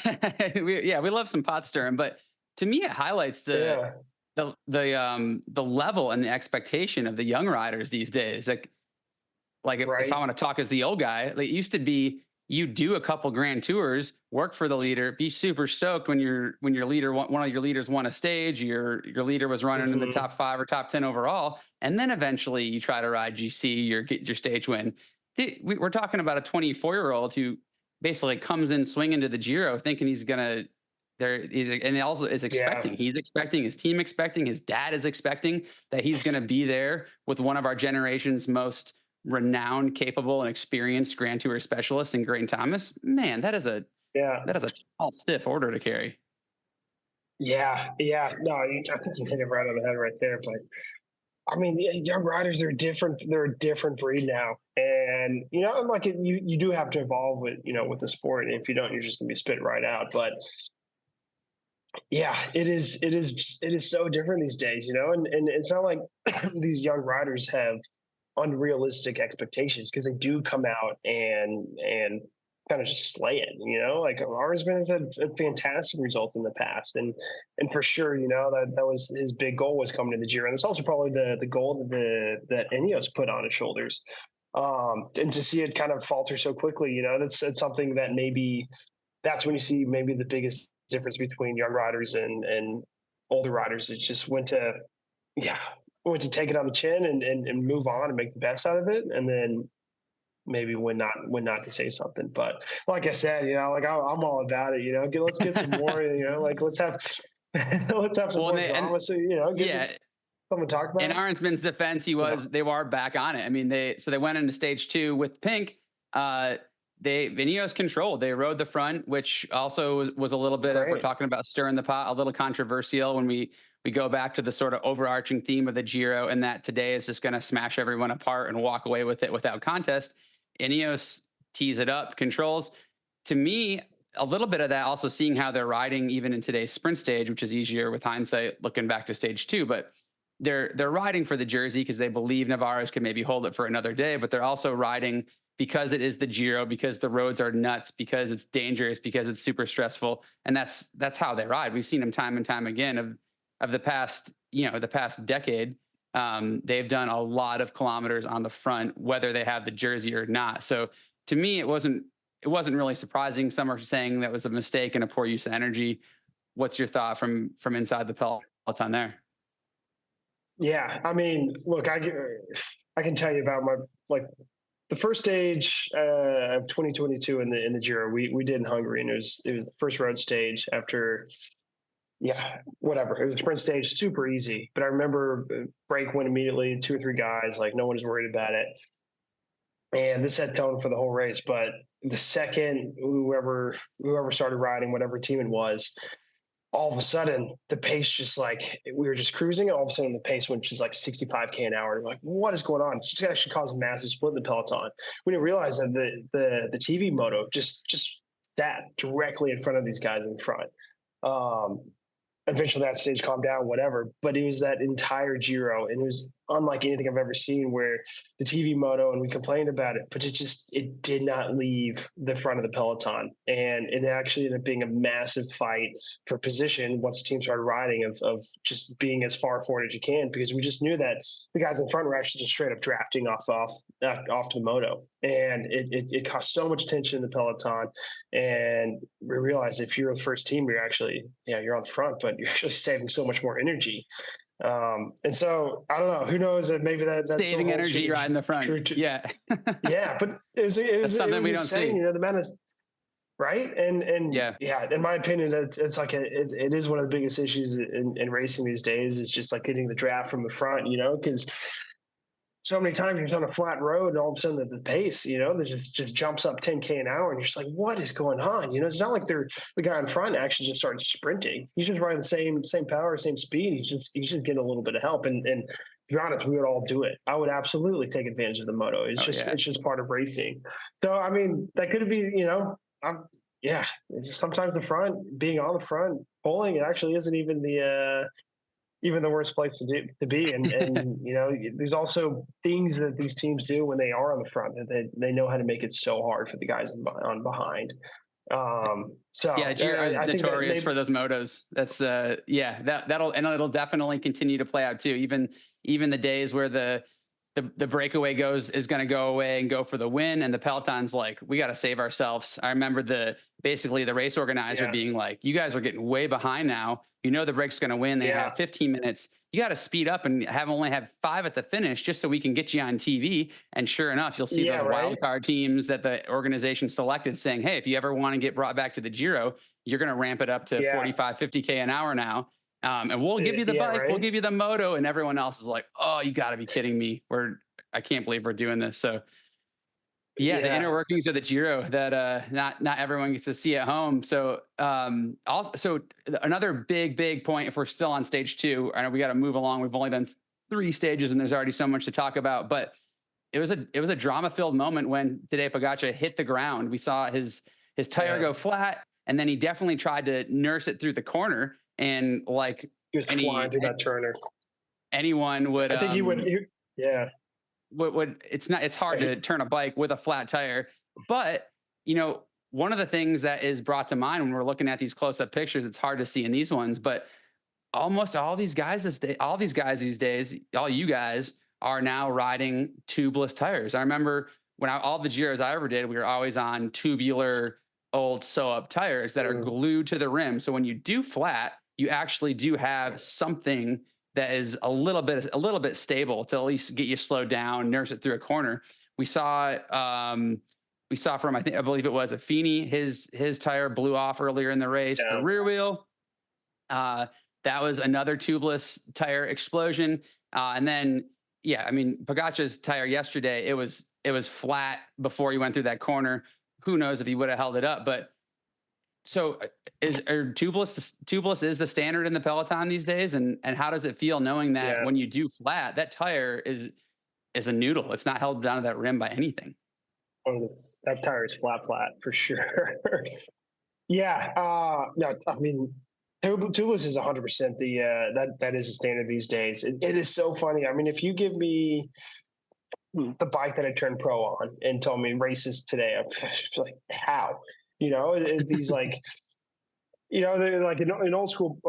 We love some pot stirring, but to me, it highlights Yeah. the level and the expectation of the young riders these days. Like if I Right. want to talk as the old guy, like it used to be, you do a couple grand tours, work for the leader, be super stoked when your leader, one of your leaders won a stage, your leader was running in the Hmm. top 5 or top 10 overall, and then eventually you try to ride GC or get your stage win. We're talking about a 24-year-old who basically comes in swinging to the Giro thinking he's gonna and he also is Yeah. expecting, his team expecting, his dad is expecting that he's going to be there with one of our generation's most renowned, capable, and experienced Grand Tour specialists in Grant Thomas. Man, Yeah. that is a tall, stiff order to carry. Yeah. Yeah. No, I think you hit it right on the head right there. But I mean, young riders are different. They're a different breed now, and and like you do have to evolve with with the sport. And if you don't, you're just gonna be spit right out. But yeah, it is so different these days. And it's not like these young riders have unrealistic expectations, because they do come out and kind of just slay it. Like ours been a fantastic result in the past, and for sure, that was his big goal, was coming to the Giro, and it's also probably the goal that Ineos put on his shoulders. And to see it kind of falter so quickly, that's something that maybe that's when you see maybe the biggest difference between young riders and older riders. It's just yeah, when to take it on the chin and move on and make the best out of it, and then maybe when not to say something. But like I said, like I'm all about it. Let's get some more. Like let's have let's have some Well, more and drama. So it gives yeah, us something to talk in about. Arnsman's defense, So they were back on it. I mean, they went into stage 2 with Pink. Ineos controlled. They rode the front, which also was a little bit of, we're great. talking about stirring the pot, a little controversial when we go back to the sort of overarching theme of the Giro, and that today is just going to smash everyone apart and walk away with it without contest. Ineos tees it up, controls. To me, a little bit of that, also seeing how they're riding even in today's sprint stage, which is easier with hindsight looking back to stage 2, but they're riding for the jersey because they believe Navarro's can maybe hold it for another day, but they're also riding because it is the Giro, because the roads are nuts, because it's dangerous, because it's super stressful, and that's how they ride. We've seen them time and time again of the past, the past decade. They've done a lot of kilometers on the front, whether they have the jersey or not. So to me, it wasn't really surprising. Some are saying that was a mistake and a poor use of energy. What's your thought from inside the peloton there? Yeah, I mean, look, I can tell you about my like the first stage of 2022 in the Giro we did in Hungary, and it was the first road stage after. Yeah, whatever. It was a sprint stage, super easy. But I remember break went immediately, 2 or 3 guys, like no one was worried about it. And this set tone for the whole race. But the second whoever started riding, whatever team it was, all of a sudden the pace just like we were just cruising, and all of a sudden the pace went just like 65 km an hour. We're like, what is going on? It's just actually caused a massive split in the peloton. We didn't realize that the TV moto just sat directly in front of these guys in front. Um, Eventually that stage calmed down, whatever. But it was that entire Giro, and it was unlike anything I've ever seen, where the TV moto, and we complained about it, but it did not leave the front of the peloton, and it actually ended up being a massive fight for position once the team started riding, of just being as far forward as you can, because we just knew that the guys in front were actually just straight up drafting off to the moto, and it caused so much tension in the peloton. And we realized if you're the first team, you're on the front, but you're actually saving so much more energy. And so I don't know. Who knows? That maybe that's Saving energy right in the front. Yeah, yeah, but that's something we don't insane. see. The amount of right and Yeah. yeah, in my opinion, it's like it is one of the biggest issues in racing these days. Is just like getting the draft from the front. Because so many times you're just on a flat road, and all of a sudden the pace, that just jumps up 10K an hour, and you're just like, what is going on? It's not like the guy in front actually just started sprinting. He's just riding the same power, same speed. He's just getting a little bit of help, and be honest, we would all do it. I would absolutely take advantage of the moto. It's Oh just yeah. it's just part of racing. So I mean, that could be, yeah. It's just sometimes the front, being on the front, pulling, it actually isn't even the worst place to be. And there's also things that these teams do when they are on the front that they know how to make it so hard for the guys on behind. So Yeah, Giro is I think that notorious maybe for those motos. That's yeah, it'll definitely continue to play out too. Even the days where the breakaway is going to go away and go for the win, and the peloton's like, we got to save ourselves. I remember basically the race organizer being like, you guys are getting way behind now. The break's going to win. They have 15 minutes. You got to speed up and only have 5 at the finish just so we can get you on TV. And sure enough, you'll see those wild card teams that the organization selected saying, hey, if you ever want to get brought back to the Giro, you're going to ramp it up to 45, 50K an hour now. And we'll give you the bike, we'll give you the moto, and everyone else is like, oh, you got to be kidding me. I can't believe we're doing this. So yeah, the inner workings of the Giro that not everyone gets to see at home. So so another big point, if we're still on stage 2, I know we got to move along. We've only done 3 stages and there's already so much to talk about, but it was a drama-filled moment when Tadej Pogacar hit the ground. We saw his tire go flat, and then he definitely tried to nurse it through the corner, and like he was flying through that turner. Anyone would I think he would it's hard to turn a bike with a flat tire. But one of the things that is brought to mind when we're looking at these close-up pictures, it's hard to see in these ones, but almost all these guys these days, all you guys are now riding tubeless tires. I remember when all the Giros I ever did, we were always on tubular old sew-up tires that are glued to the rim. So when you do flat, you actually do have something that is a little bit stable to at least get you slowed down, nurse it through a corner. We saw from I believe it was Affini, his tire blew off earlier in the race. The rear wheel, that was another tubeless tire explosion. And then Pogacar's tire yesterday, it was flat before he went through that corner. Who knows if he would have held it up, but. So tubeless is the standard in the peloton these days, and how does it feel knowing that when you do flat, that tire is a noodle? It's not held down to that rim by anything. Oh, that tire is flat for sure. No, I mean, tubeless is 100% that is a standard these days. It is so funny. I mean, if you give me the bike that I turned pro on and told me races today, I'm like, how? These like, they're like in old school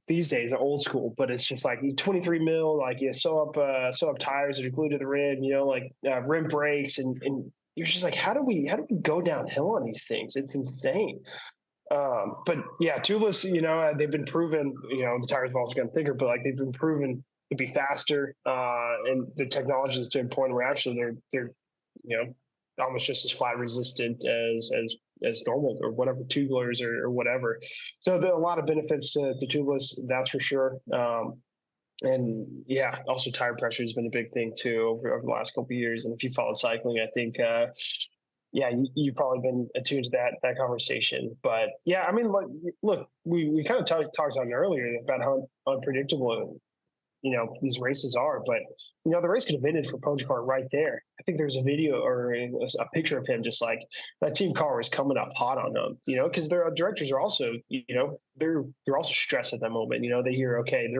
these days are old school, but it's just like 23 mil, like sew up tires that are glued to the rim, like rim brakes, and you're just like, how do we go downhill on these things? It's insane. But yeah, tubeless, they've been proven, the tires have also gotten thicker, but like they've been proven to be faster, and the technology is to a point where actually they're almost just as flat resistant as normal or whatever, tubulars or whatever. So there are a lot of benefits to tubeless, that's for sure. And yeah, also tire pressure has been a big thing too over the last couple of years. And if you followed cycling, I think you've probably been attuned to that conversation. But yeah, I mean, look, we kind of talked on earlier about how unpredictable these races are, but the race could have ended for Pogacar right there. I think there's a video or a picture of him just like that team car was coming up hot on them, because their directors are also, they're also stressed at that moment. They hear, okay,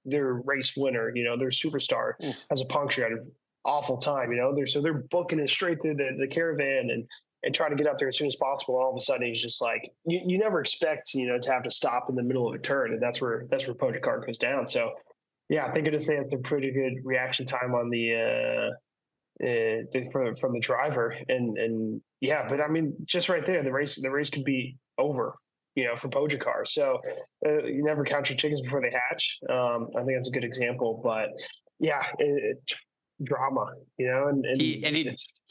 their race winner, their superstar has a puncture at an awful time, they're booking it straight through the caravan and trying to get up there as soon as possible. And all of a sudden he's just like, you never expect, to have to stop in the middle of a turn, and that's where Pogacar goes down. So yeah, I think it is a pretty good reaction time on from the driver, and yeah, but I mean, just right there, the race could be over, for Pogacar. So you never count your chickens before they hatch. I think that's a good example, but yeah, drama, and he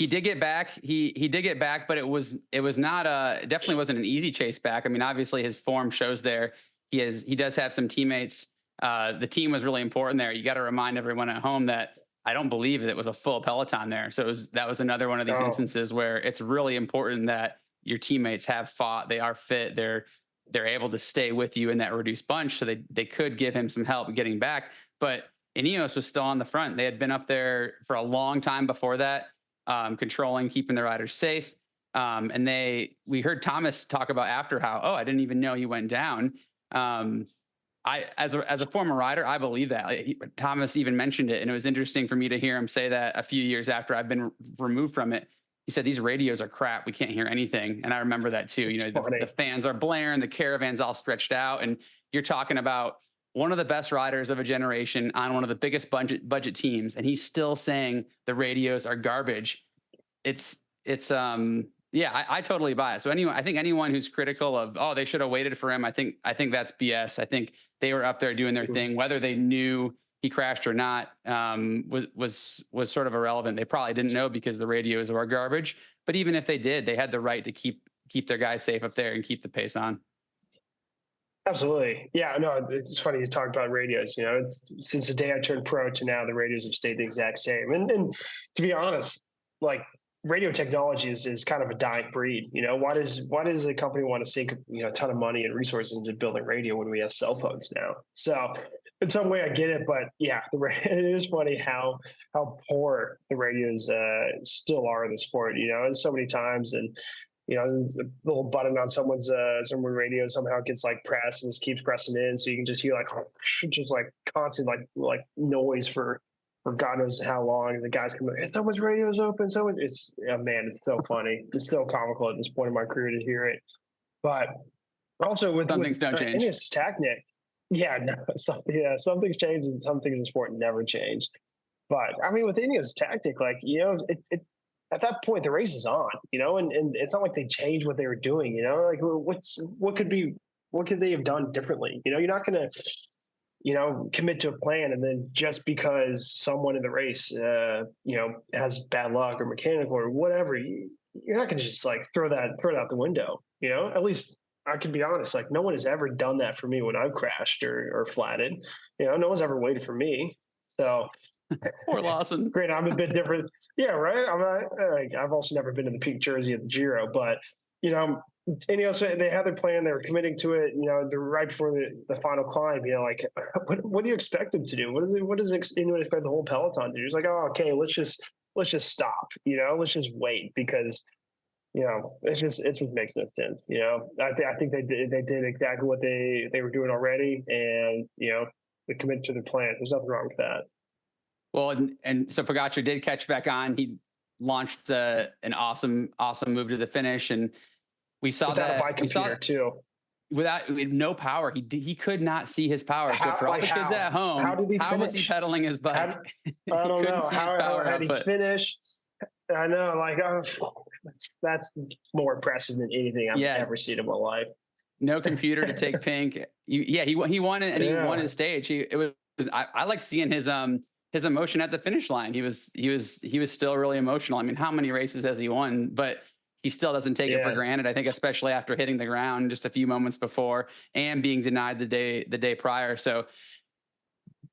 did get back. He did get back, but it was not it definitely wasn't an easy chase back. I mean, obviously his form shows there. He does have some teammates. The team was really important there. You got to remind everyone at home that I don't believe it was a full peloton there. So that was another one of these instances where it's really important that your teammates have fought. They are fit. They're able to stay with you in that reduced bunch. So they could give him some help getting back. But Ineos was still on the front. They had been up there for a long time before that, controlling, keeping the riders safe. And we heard Thomas talk about after how, I didn't even know he went down. As a former rider, I believe that. Thomas even mentioned it, and it was interesting for me to hear him say that a few years after I've been removed from it. He said, these radios are crap. We can't hear anything. And I remember that too. The fans are blaring, the caravan's all stretched out, and you're talking about one of the best riders of a generation on one of the biggest budget teams, and he's still saying the radios are garbage. I totally buy it. So I think anyone who's critical of, they should have waited for him, I think that's BS. I think they were up there doing their thing, whether they knew he crashed or not, was sort of irrelevant. They probably didn't know because the radios were garbage. But even if they did, they had the right to keep their guys safe up there and keep the pace on. Absolutely. Yeah, no, it's funny you talked about radios. Since the day I turned pro to now, the radios have stayed the exact same. And to be honest, like, radio technology is kind of a dying breed. Why does a company want to sink a ton of money and resources into building radio when we have cell phones now? So in some way I get it, but yeah, it is funny how poor the radios still are in the sport. And so many times, and the little button on someone's radio somehow gets like pressed and just keeps pressing in, so you can just hear like just like constant like noise for God knows how long. The guys come, someone's radio is open. It's so funny. It's so comical at this point in my career to hear it. But also with some things don't change. Ineos Tactic, some things change and some things in sport never change. But I mean, with Ineos Tactic, like, it at that point the race is on, and it's not like they changed what they were doing. Like what could they have done differently? You're not going to commit to a plan, and then just because someone in the race, has bad luck or mechanical or whatever, you're not going to just like throw it out the window. At least I can be honest. Like, no one has ever done that for me when I've crashed or flatted. No one's ever waited for me. So, poor Lawson. Great, I'm a bit different. Yeah, right. I've also never been in the pink jersey at the Giro, but Ineos, they had their plan. They were committing to it. They're right before the final climb. Like, what do you expect them to do? What does anyone expect the whole peloton to do? It's like, okay, let's just stop. Let's just wait, because it just makes no sense. I think they did exactly what they were doing already, and they committed to the plan. There's nothing wrong with that. Well, and so Pogacar did catch back on. He launched an awesome move to the finish, and we saw without that a bike computer too. Without no power, he could not see his power. So for all the kids at home, how was he pedaling his bike? I don't know. How did he finish? I know, like, that's more impressive than anything I've ever seen in my life. No computer to take pink. He won it, and he won his stage. I like seeing his emotion at the finish line. He was still really emotional. I mean, how many races has he won? But he still doesn't take it for granted. I think especially after hitting the ground just a few moments before and being denied the day prior. So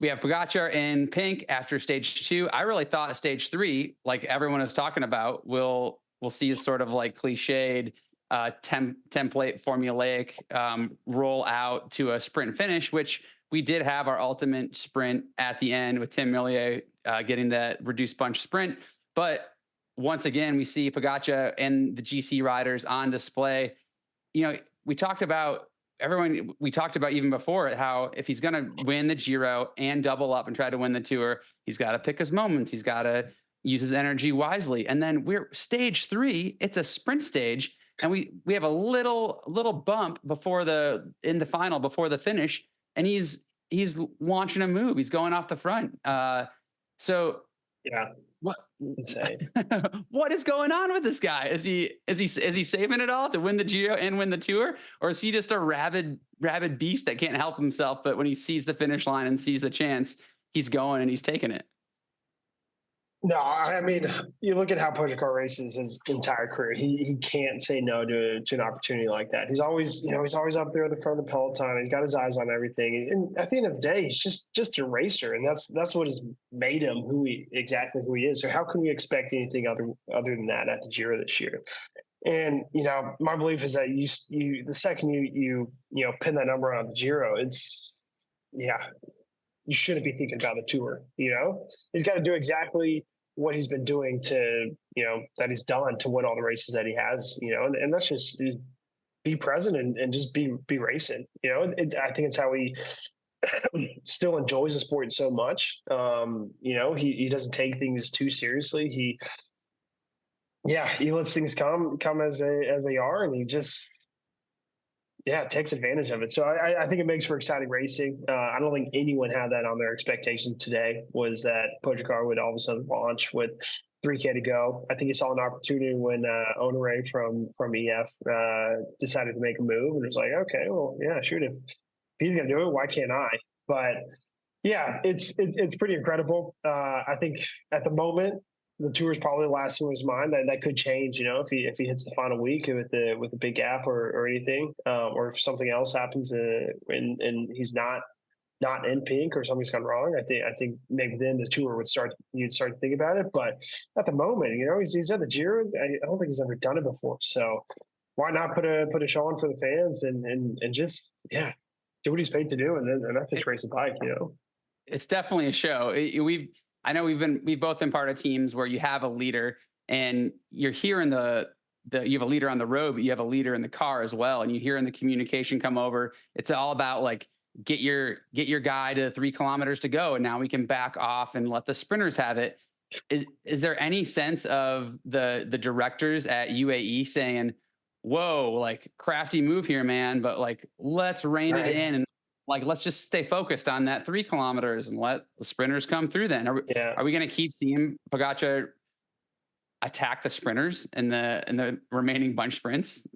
we have Pogacar in pink after stage 2. I really thought stage 3, like everyone is talking about, we'll see a sort of like cliched template formulaic roll out to a sprint finish, which we did have our ultimate sprint at the end with Tim Millier getting that reduced bunch sprint. But once again, we see Pogacar and the GC riders on display. We talked about even before how if he's going to win the Giro and double up and try to win the Tour, he's got to pick his moments. He's got to use his energy wisely. And then we're stage 3. It's a sprint stage, and we have a little bump before the finish, and he's launching a move. He's going off the front. What? Insane. What is going on with this guy? Is he saving it all to win the Giro and win the Tour, or is he just a rabid beast that can't help himself? But when he sees the finish line and sees the chance, he's going and he's taking it. No, I mean, you look at how Pogacar races his entire career. He can't say no to an opportunity like that. He's always up there at the front of the peloton. He's got his eyes on everything. And at the end of the day, he's just a racer, and that's what has made him who he is. So how can we expect anything other than that at the Giro this year? And my belief is that you the second you pin that number on the Giro, you shouldn't be thinking about the tour. He's got to do exactly what he's been doing that he's done to win all the races that he has. And that's just be present and just be racing. I think it's how he still enjoys the sport so much. He doesn't take things too seriously. He lets things come as they are, and he just takes advantage of it. So I think it makes for exciting racing. I don't think anyone had that on their expectations today, was that Pogacar would all of a sudden launch with 3K to go. I think he saw an opportunity when Honore from EF decided to make a move, and it was like, okay, well, yeah, shoot, if he's gonna do it, why can't I? But yeah, it's pretty incredible. I think at the moment, the tour is probably the last thing on his mind. That could change, if he hits the final week with a big gap or anything, or if something else happens and he's not in pink or something's gone wrong. I think maybe then the tour you'd start to think about it. But at the moment, he's at the Giro. I don't think he's ever done it before. So why not put a show on for the fans and just do what he's paid to do, and not just race a bike. It's definitely a show. I know we've both been part of teams where you have a leader, and you're hearing you have a leader on the road, but you have a leader in the car as well. And you hear in the communication come over, it's all about like, get your guy to 3 kilometers to go. And now we can back off and let the sprinters have it. Is there any sense of the directors at UAE saying, whoa, like crafty move here, man, but like, let's rein it in and like, let's just stay focused on that 3 kilometers and let the sprinters come through then? Are we going to keep seeing Pogacar attack the sprinters in the remaining bunch sprints?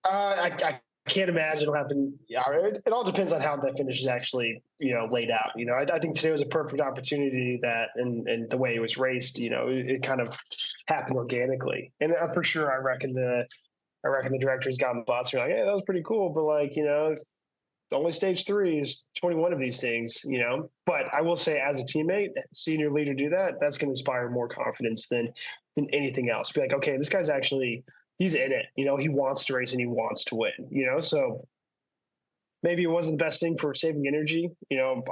I can't imagine it'll happen. Yeah, it all depends on how that finish is actually, laid out. I think today was a perfect opportunity that, and the way it was raced, it kind of happened organically. And for sure, I reckon the directors got on the bus. They're like, hey, that was pretty cool, but like, only stage 3 is 21 of these things, But I will say, as a teammate, seeing your leader do that, that's going to inspire more confidence than anything else. Be like, okay, this guy's he's in it. He wants to race and he wants to win. So maybe it wasn't the best thing for saving energy,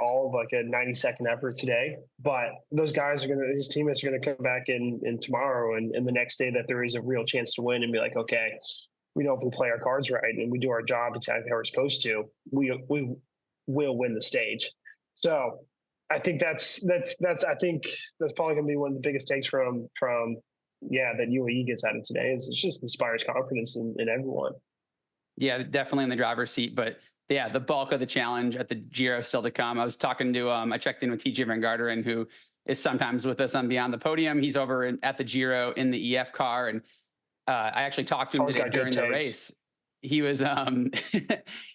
all of like a 90-second effort today. But those guys his teammates are going to come back in tomorrow and the next day that there is a real chance to win and be like, okay, we know if we play our cards right and we do our job exactly how we're supposed to, we will win the stage. So I think that's probably going to be one of the biggest takes from that UAE gets out of today. Is it just inspires confidence in everyone. Yeah, definitely in the driver's seat, but yeah, the bulk of the challenge at the Giro still to come. I was talking to I checked in with TJ Van Garderen, who is sometimes with us on Beyond the Podium. He's over at the Giro in the EF car, and I actually talked to him today during the race. He was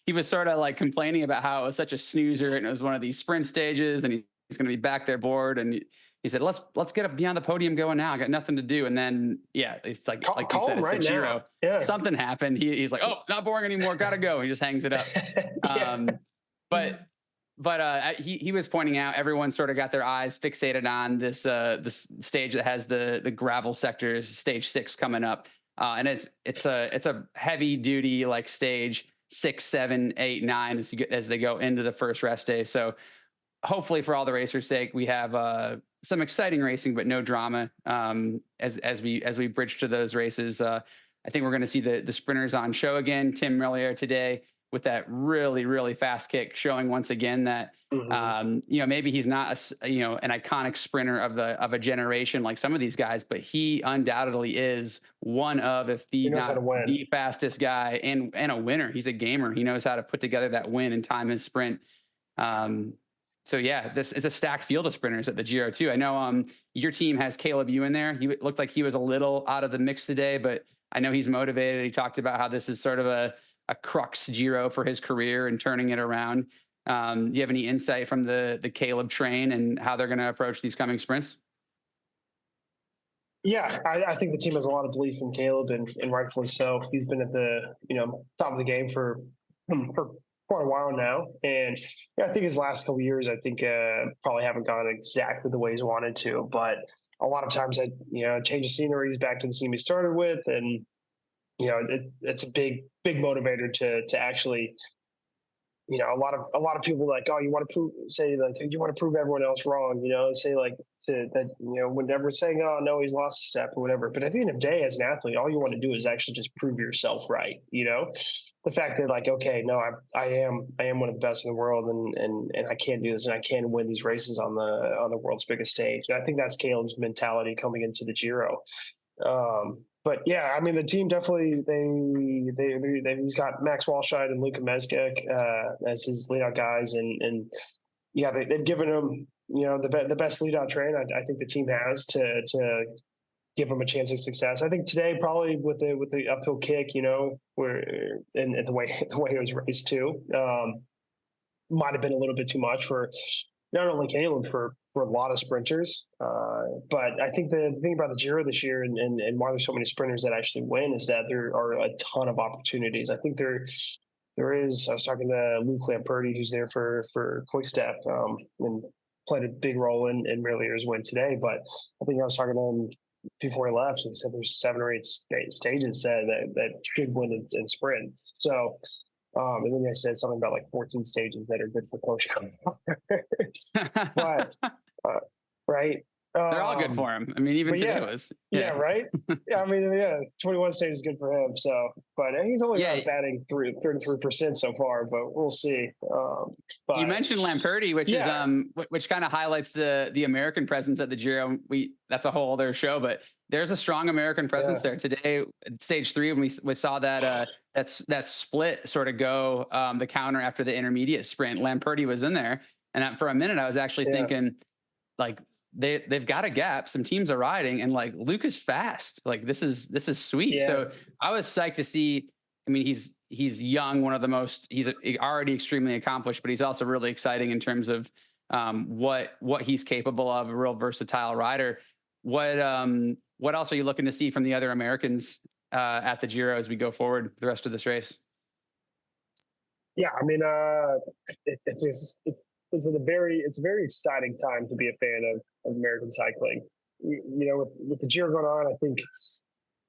he was sort of like complaining about how it was such a snoozer and it was one of these sprint stages and he's going to be back there bored, and he said, let's get up Beyond the Podium going now. I got nothing to do. And then, it's like you said, it's the Giro. Yeah. Something happened. He's like, oh, not boring anymore. Got to go. He just hangs it up. But he was pointing out everyone sort of got their eyes fixated on this stage that has the gravel sectors, stage 6 coming up. And it's a heavy duty like stage 6, 7, 8, 9 as they go into the first rest day. So hopefully for all the racers' sake, we have some exciting racing, but no drama as we bridge to those races. I think we're going to see the sprinters on show again. Tim Merlier today with that really, really fast kick, showing once again that maybe he's not an iconic sprinter of a generation like some of these guys, but he undoubtedly is one of, if not the fastest guy and a winner. He's a gamer. He knows how to put together that win and time his sprint. So yeah, this is a stacked field of sprinters at the Giro too. I know your team has Caleb Ewan there. He looked like he was a little out of the mix today, but I know he's motivated. He talked about how this is sort of a crux Giro for his career and turning it around. Do you have any insight from the Caleb train and how they're going to approach these coming sprints? Yeah, I think the team has a lot of belief in Caleb, and rightfully so. He's been at the top of the game for quite a while now, and I think his last couple of years, I think probably haven't gone exactly the way he's wanted to. But a lot of times, change of scenery. He's back to the team he started with, and it's a big motivator to actually a lot of people like, oh, you want to you want to prove everyone else wrong, say like that, when everyone's saying, oh no, he's lost a step or whatever. But at the end of the day, as an athlete, all you want to do is actually just prove yourself right. The fact that like, okay, no, I am one of the best in the world, and I can do this, and I can win these races on the world's biggest stage. And I think that's Caleb's mentality coming into the Giro. But yeah, I mean, the team definitely he's got Max Walscheid and Luka Mezgec as his leadout guys, and yeah, they've given him the best leadout train I think the team has to give him a chance of success. I think today probably with the uphill kick, where and the way it was raced too, might have been a little bit too much for not only Caleb, for a lot of sprinters. But I think the thing about the Giro this year and why there's so many sprinters that actually win is that there are a ton of opportunities. I think there is. I was talking to Luke Lamperti, who's there for Quickstep, and played a big role in Merlier's win today. But I think I was talking to him before he left, and he said there's 7 or 8 stages that should win in sprints. So. And then I said something about like 14 stages that are good for Coach. But right. They're all good for him. I mean, even today was. Yeah, right. Yeah, I mean, 21 stages is good for him. So, but he's only batting 33% so far. But we'll see. But you mentioned Lamperti, which is which kind of highlights the American presence at the Giro. That's a whole other show, but there's a strong American presence there today. Stage 3, when we saw that that split sort of go the counter after the intermediate sprint, Lamperti was in there, and for a minute I was actually thinking like. They've got a gap. Some teams are riding, and like Luke is fast. Like this is sweet. Yeah. So I was psyched to see. I mean, he's young, one of the most. He's already extremely accomplished, but he's also really exciting in terms of what he's capable of. A real versatile rider. What else are you looking to see from the other Americans at the Giro as we go forward the rest of this race? Yeah, I mean, it's a very exciting time to be a fan of American cycling. With the Giro going on, I think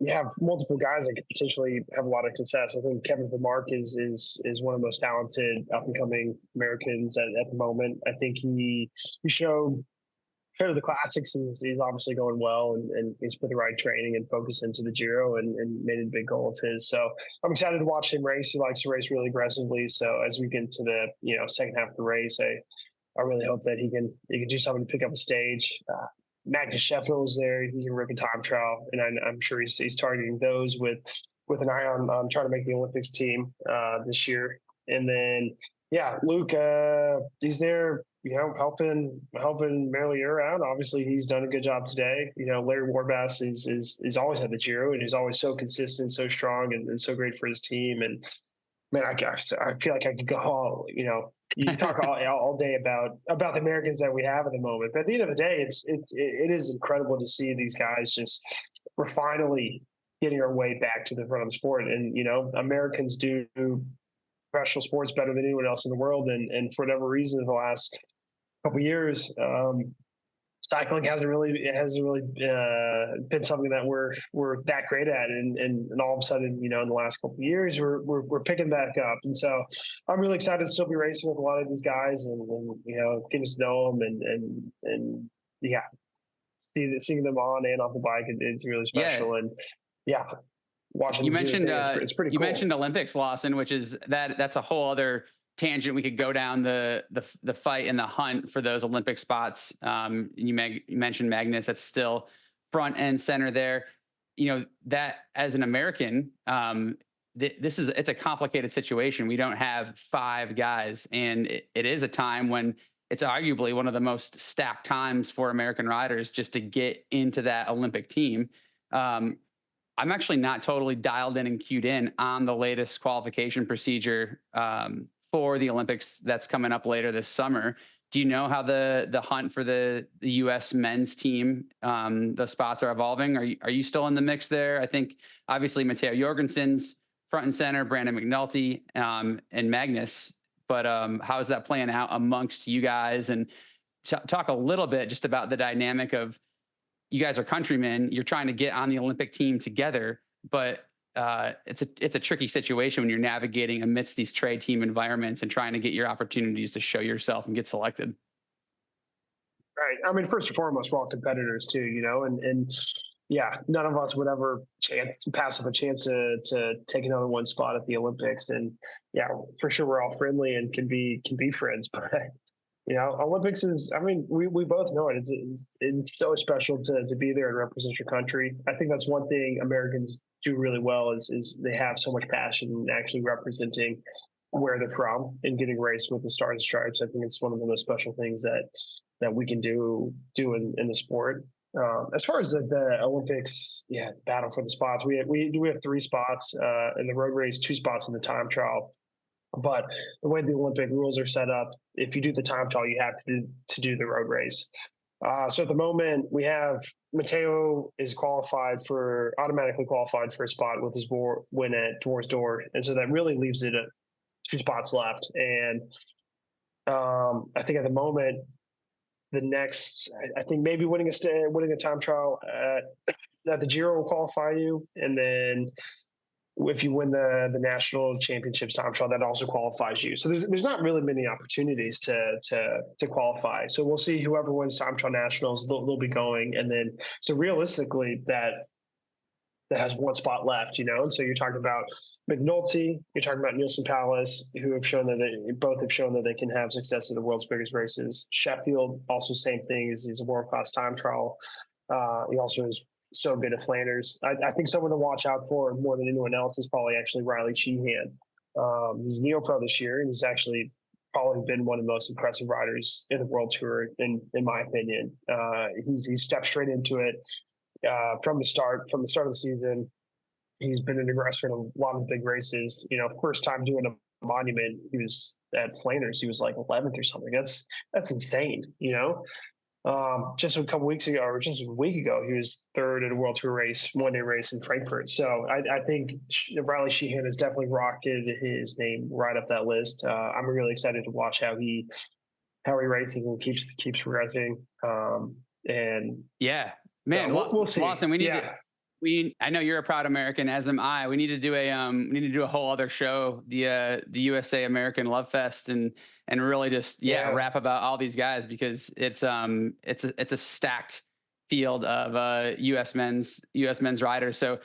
you have multiple guys that could potentially have a lot of success. I think Kevin Vermark is one of the most talented up and coming Americans at the moment. I think he showed the classics. He's obviously going well, and he's put the right training and focus into the Giro and made it a big goal of his. So I'm excited to watch him race. He likes to race really aggressively. So as we get into the second half of the race, I really hope that he can do something to pick up a stage. Magnus Sheffield is there. He's a rip a time trial, and I'm sure he's targeting those with an eye on trying to make the Olympics team this year. And then Luke, he's there. Helping Merlier out. Obviously, he's done a good job today. Larry Warbass is always at the Giro, and he's always so consistent, so strong, and so great for his team. And man, I feel like I could go all, you talk all day about the Americans that we have at the moment. But at the end of the day, it is incredible to see these guys we're finally getting our way back to the front of the sport. And Americans do professional sports better than anyone else in the world, and for whatever reason, in the last couple of years, cycling hasn't really been something that we're that great at, and all of a sudden, in the last couple of years, we're picking back up. And so I'm really excited to still be racing with a lot of these guys, and getting to know them, and seeing them on and off the bike is really special. And watching you mentioned it's pretty cool. You mentioned Olympics, Lawson, which is that's a whole other tangent we could go down, the fight and the hunt for those Olympic spots. You mentioned Magnus, that's still front and center there. That as an American, it's a complicated situation. We don't have 5 guys, and it is a time when it's arguably one of the most stacked times for American riders just to get into that Olympic team. I'm actually not totally dialed in and cued in on the latest qualification procedure for the Olympics that's coming up later this summer. Do you know how the hunt for the U.S. men's team, the spots are evolving? Are you still in the mix there? I think obviously Matteo Jorgensen's front and center, Brandon McNulty, and Magnus. But how is that playing out amongst you guys? And talk a little bit just about the dynamic of, you guys are countrymen, you're trying to get on the Olympic team together, but it's a tricky situation when you're navigating amidst these trade team environments and trying to get your opportunities to show yourself and get selected. Right. I mean, first and foremost, we're all competitors too, and yeah, none of us would ever pass up a chance to take another one spot at the Olympics. And yeah, for sure, we're all friendly and can be friends. But Olympics is, I mean, we both know it. It's so special to be there and represent your country. I think that's one thing Americans do really well is they have so much passion in actually representing where they're from and getting raced with the Stars and Stripes. I think it's one of the most special things that we can do in the sport. As far as the Olympics, yeah, battle for the spots, we have 3 spots in the road race, 2 spots in the time trial. But the way the Olympic rules are set up, if you do the time trial, you have to do the road race. So at the moment, we have Matteo is automatically qualified for a spot with his win at Dwar's Door, and so that really leaves it at 2 spots left. And I think at the moment, I think maybe winning a time trial at the Giro will qualify you, and then if you win the national championships time trial, that also qualifies you. So there's not really many opportunities to qualify. So we'll see whoever wins time trial nationals, they'll be going, and then so realistically that has 1 spot left, And so you're talking about McNulty, you're talking about Nielsen Palace, who have shown that they can have success in the world's biggest races. Sheffield, also same thing, he's a world-class time trial. He also is so good at Flanders. I think someone to watch out for more than anyone else is probably actually Riley Sheehan. He's Neo-Pro this year, and he's actually probably been one of the most impressive riders in the World Tour, in my opinion. He's stepped straight into it. From the start of the season, he's been an aggressor in a lot of big races. First time doing a monument, he was at Flanders. He was like 11th or something. That's insane. Just a couple weeks ago, or just a week ago, he was 3rd at a World Tour race, one-day race in Frankfurt. So I think Riley Sheehan has definitely rocketed his name right up that list. I'm really excited to watch how he races and keeps progressing. And yeah. Man, we'll see. Lawson, I know you're a proud American, as am I. We need to do a whole other show, the USA American Love Fest, and really just rap about all these guys, because it's a stacked field of US men's riders. So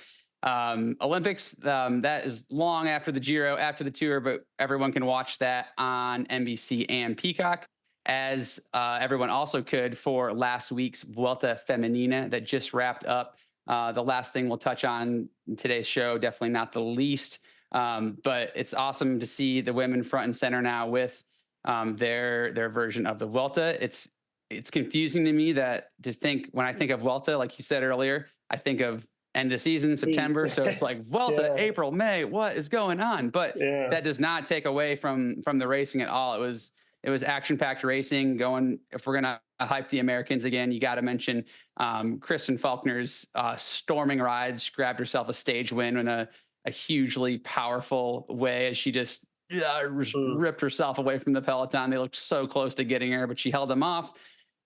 Olympics, that is long after the Giro, after the Tour, but everyone can watch that on NBC and Peacock, as everyone also could for last week's Vuelta Femenina that just wrapped up. The last thing we'll touch on in today's show, definitely not the least, but it's awesome to see the women front and center now with their version of the Vuelta. It's confusing to me when I think of Vuelta, like you said earlier, I think of end of season, September. So it's like Vuelta, April, May, what is going on? But that does not take away from the racing at all. It was action-packed racing going. If we're going to hype the Americans again, you got to mention Kristen Faulkner's storming rides, grabbed herself a stage win in a hugely powerful way, as she just ripped herself away from the peloton. They looked so close to getting her, but she held them off.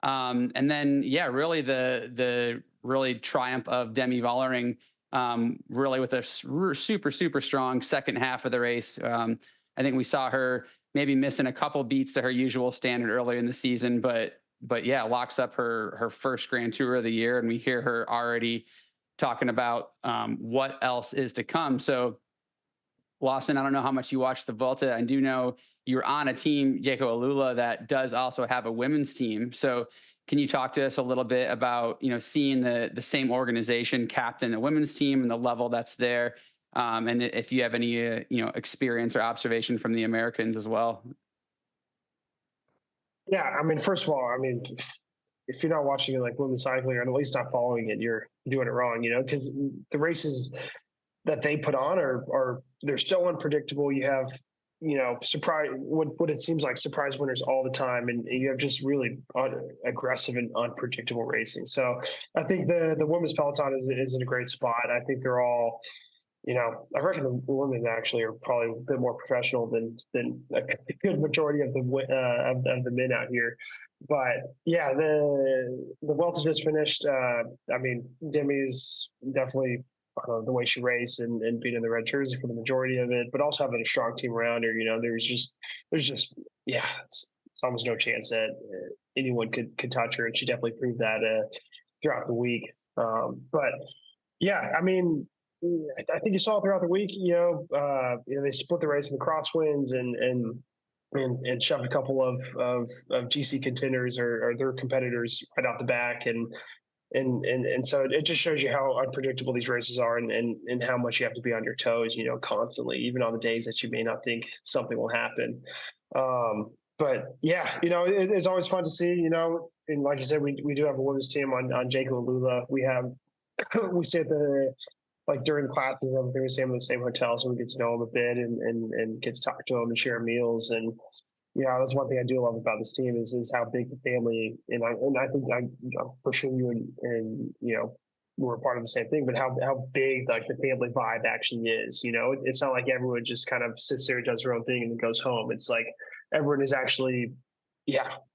And then, really the triumph of Demi Vollering, really with a super, super strong second half of the race. I think we saw her maybe missing a couple beats to her usual standard earlier in the season, but locks up her first Grand Tour of the year. And we hear her already talking about what else is to come. So Lawson, I don't know how much you watched the Vuelta. I do know you're on a team, Jaco Alula, that does also have a women's team. So can you talk to us a little bit about, seeing the same organization captain the women's team and the level that's there? And if you have any, experience or observation from the Americans as well. Yeah, I mean, first of all, if you're not watching it like women's cycling, or at least not following it, you're doing it wrong, because the races that they put on are they're so unpredictable. You have, surprise, what it seems like surprise winners all the time, and you have just really aggressive and unpredictable racing. So I think the women's peloton is in a great spot. I think they're all, I reckon the women actually are probably a bit more professional than a good majority of the men out here. But yeah, the Vuelta just finished. Demi's definitely the way she raced and being in the red jersey for the majority of it, but also having a strong team around her. There's just yeah, it's almost no chance that anyone could touch her, and she definitely proved that throughout the week. But yeah, I mean, I think you saw throughout the week. They split the race in the crosswinds and shoved a couple of GC contenders or their competitors right out the back, and so it just shows you how unpredictable these races are, and how much you have to be on your toes, constantly, even on the days that you may not think something will happen. But yeah, it's always fun to see, and like you said, we do have a women's team on Jacob and Lula. We stay at during the classes, everything, we stay in the same hotel, so we get to know them a bit and get to talk to them and share meals. And that's one thing I do love about this team is how big the family, and I think for sure you and we're part of the same thing, but how big like the family vibe actually is. It's not like everyone just kind of sits there and does their own thing and then goes home. It's like everyone is actually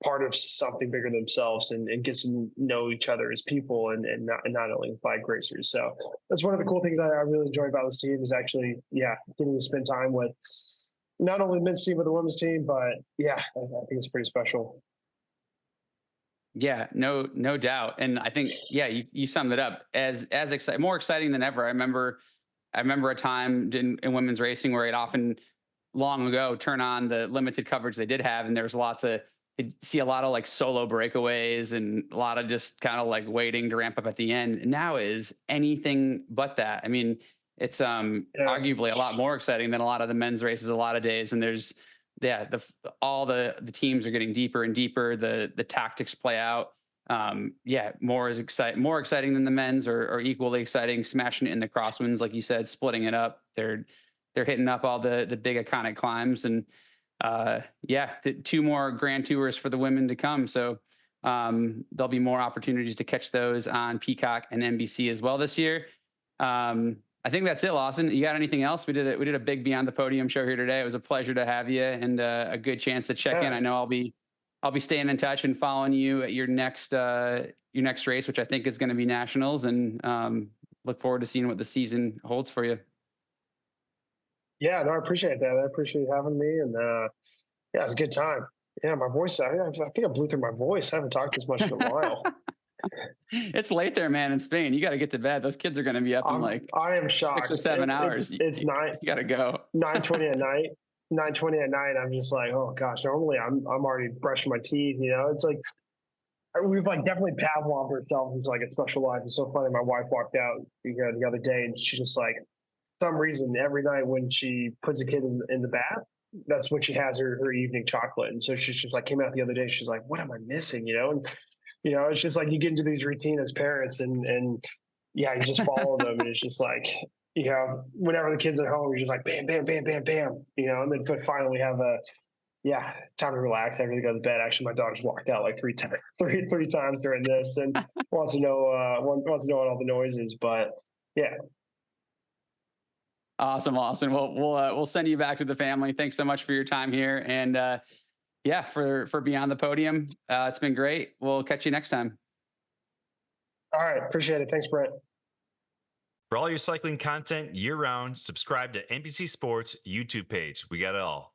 part of something bigger than themselves, and gets to know each other as people and not only bike racers. So that's one of the cool things I really enjoy about this team is actually getting to spend time with not only the men's team but the women's team. But I think it's pretty special. Yeah, no doubt. And I think, you summed it up as exciting, more exciting than ever. I remember a time in women's racing where it often long ago turn on the limited coverage they did have, and there was see a lot of like solo breakaways and a lot of just kind of like waiting to ramp up at the end. And now is anything but that. I mean, it's arguably a lot more exciting than a lot of the men's races a lot of days. And there's all the teams are getting deeper and deeper. The tactics play out. More exciting than the men's, or equally exciting, smashing it in the crosswinds, like you said, splitting it up. They're hitting up all the big iconic climbs, and two more Grand Tours for the women to come. So there'll be more opportunities to catch those on Peacock and NBC as well this year. I think that's it, Lawson. You got anything else? We did a big Beyond the Podium show here today. It was a pleasure to have you, and a good chance to check in. I know I'll be staying in touch and following you at your next race, which I think is going to be nationals, and look forward to seeing what the season holds for you. Yeah, no, I appreciate that. I appreciate having me, and it was a good time. Yeah, my voice, I think I blew through my voice. I haven't talked this much in a while. It's late there, man, in Spain. You got to get to bed. Those kids are going to be up in I am shocked. 6 or 7 hours. It's you got to go. 9:20 at night. 9:20 at night. I'm just like, oh gosh. Normally, I'm already brushing my teeth. It's like we've definitely Pavloved ourselves into a special life. It's so funny. My wife walked out the other day, and she just some reason every night when she puts a kid in the bath, that's when she has her evening chocolate. And so she's just came out the other day. She's like, what am I missing? And it's just you get into these routines as parents, and you just follow them. And it's just whenever the kid's at home, you're just bam, bam, bam, bam, bam, and then finally we have time to relax. I really go to bed. Actually, my daughter's walked out three times during this, and wants to know what all the noise is. But yeah. Awesome. Well, we'll send you back to the family. Thanks so much for your time here. And for Beyond the Podium, it's been great. We'll catch you next time. All right. Appreciate it. Thanks, Brent. For all your cycling content year round, subscribe to NBC Sports YouTube page. We got it all.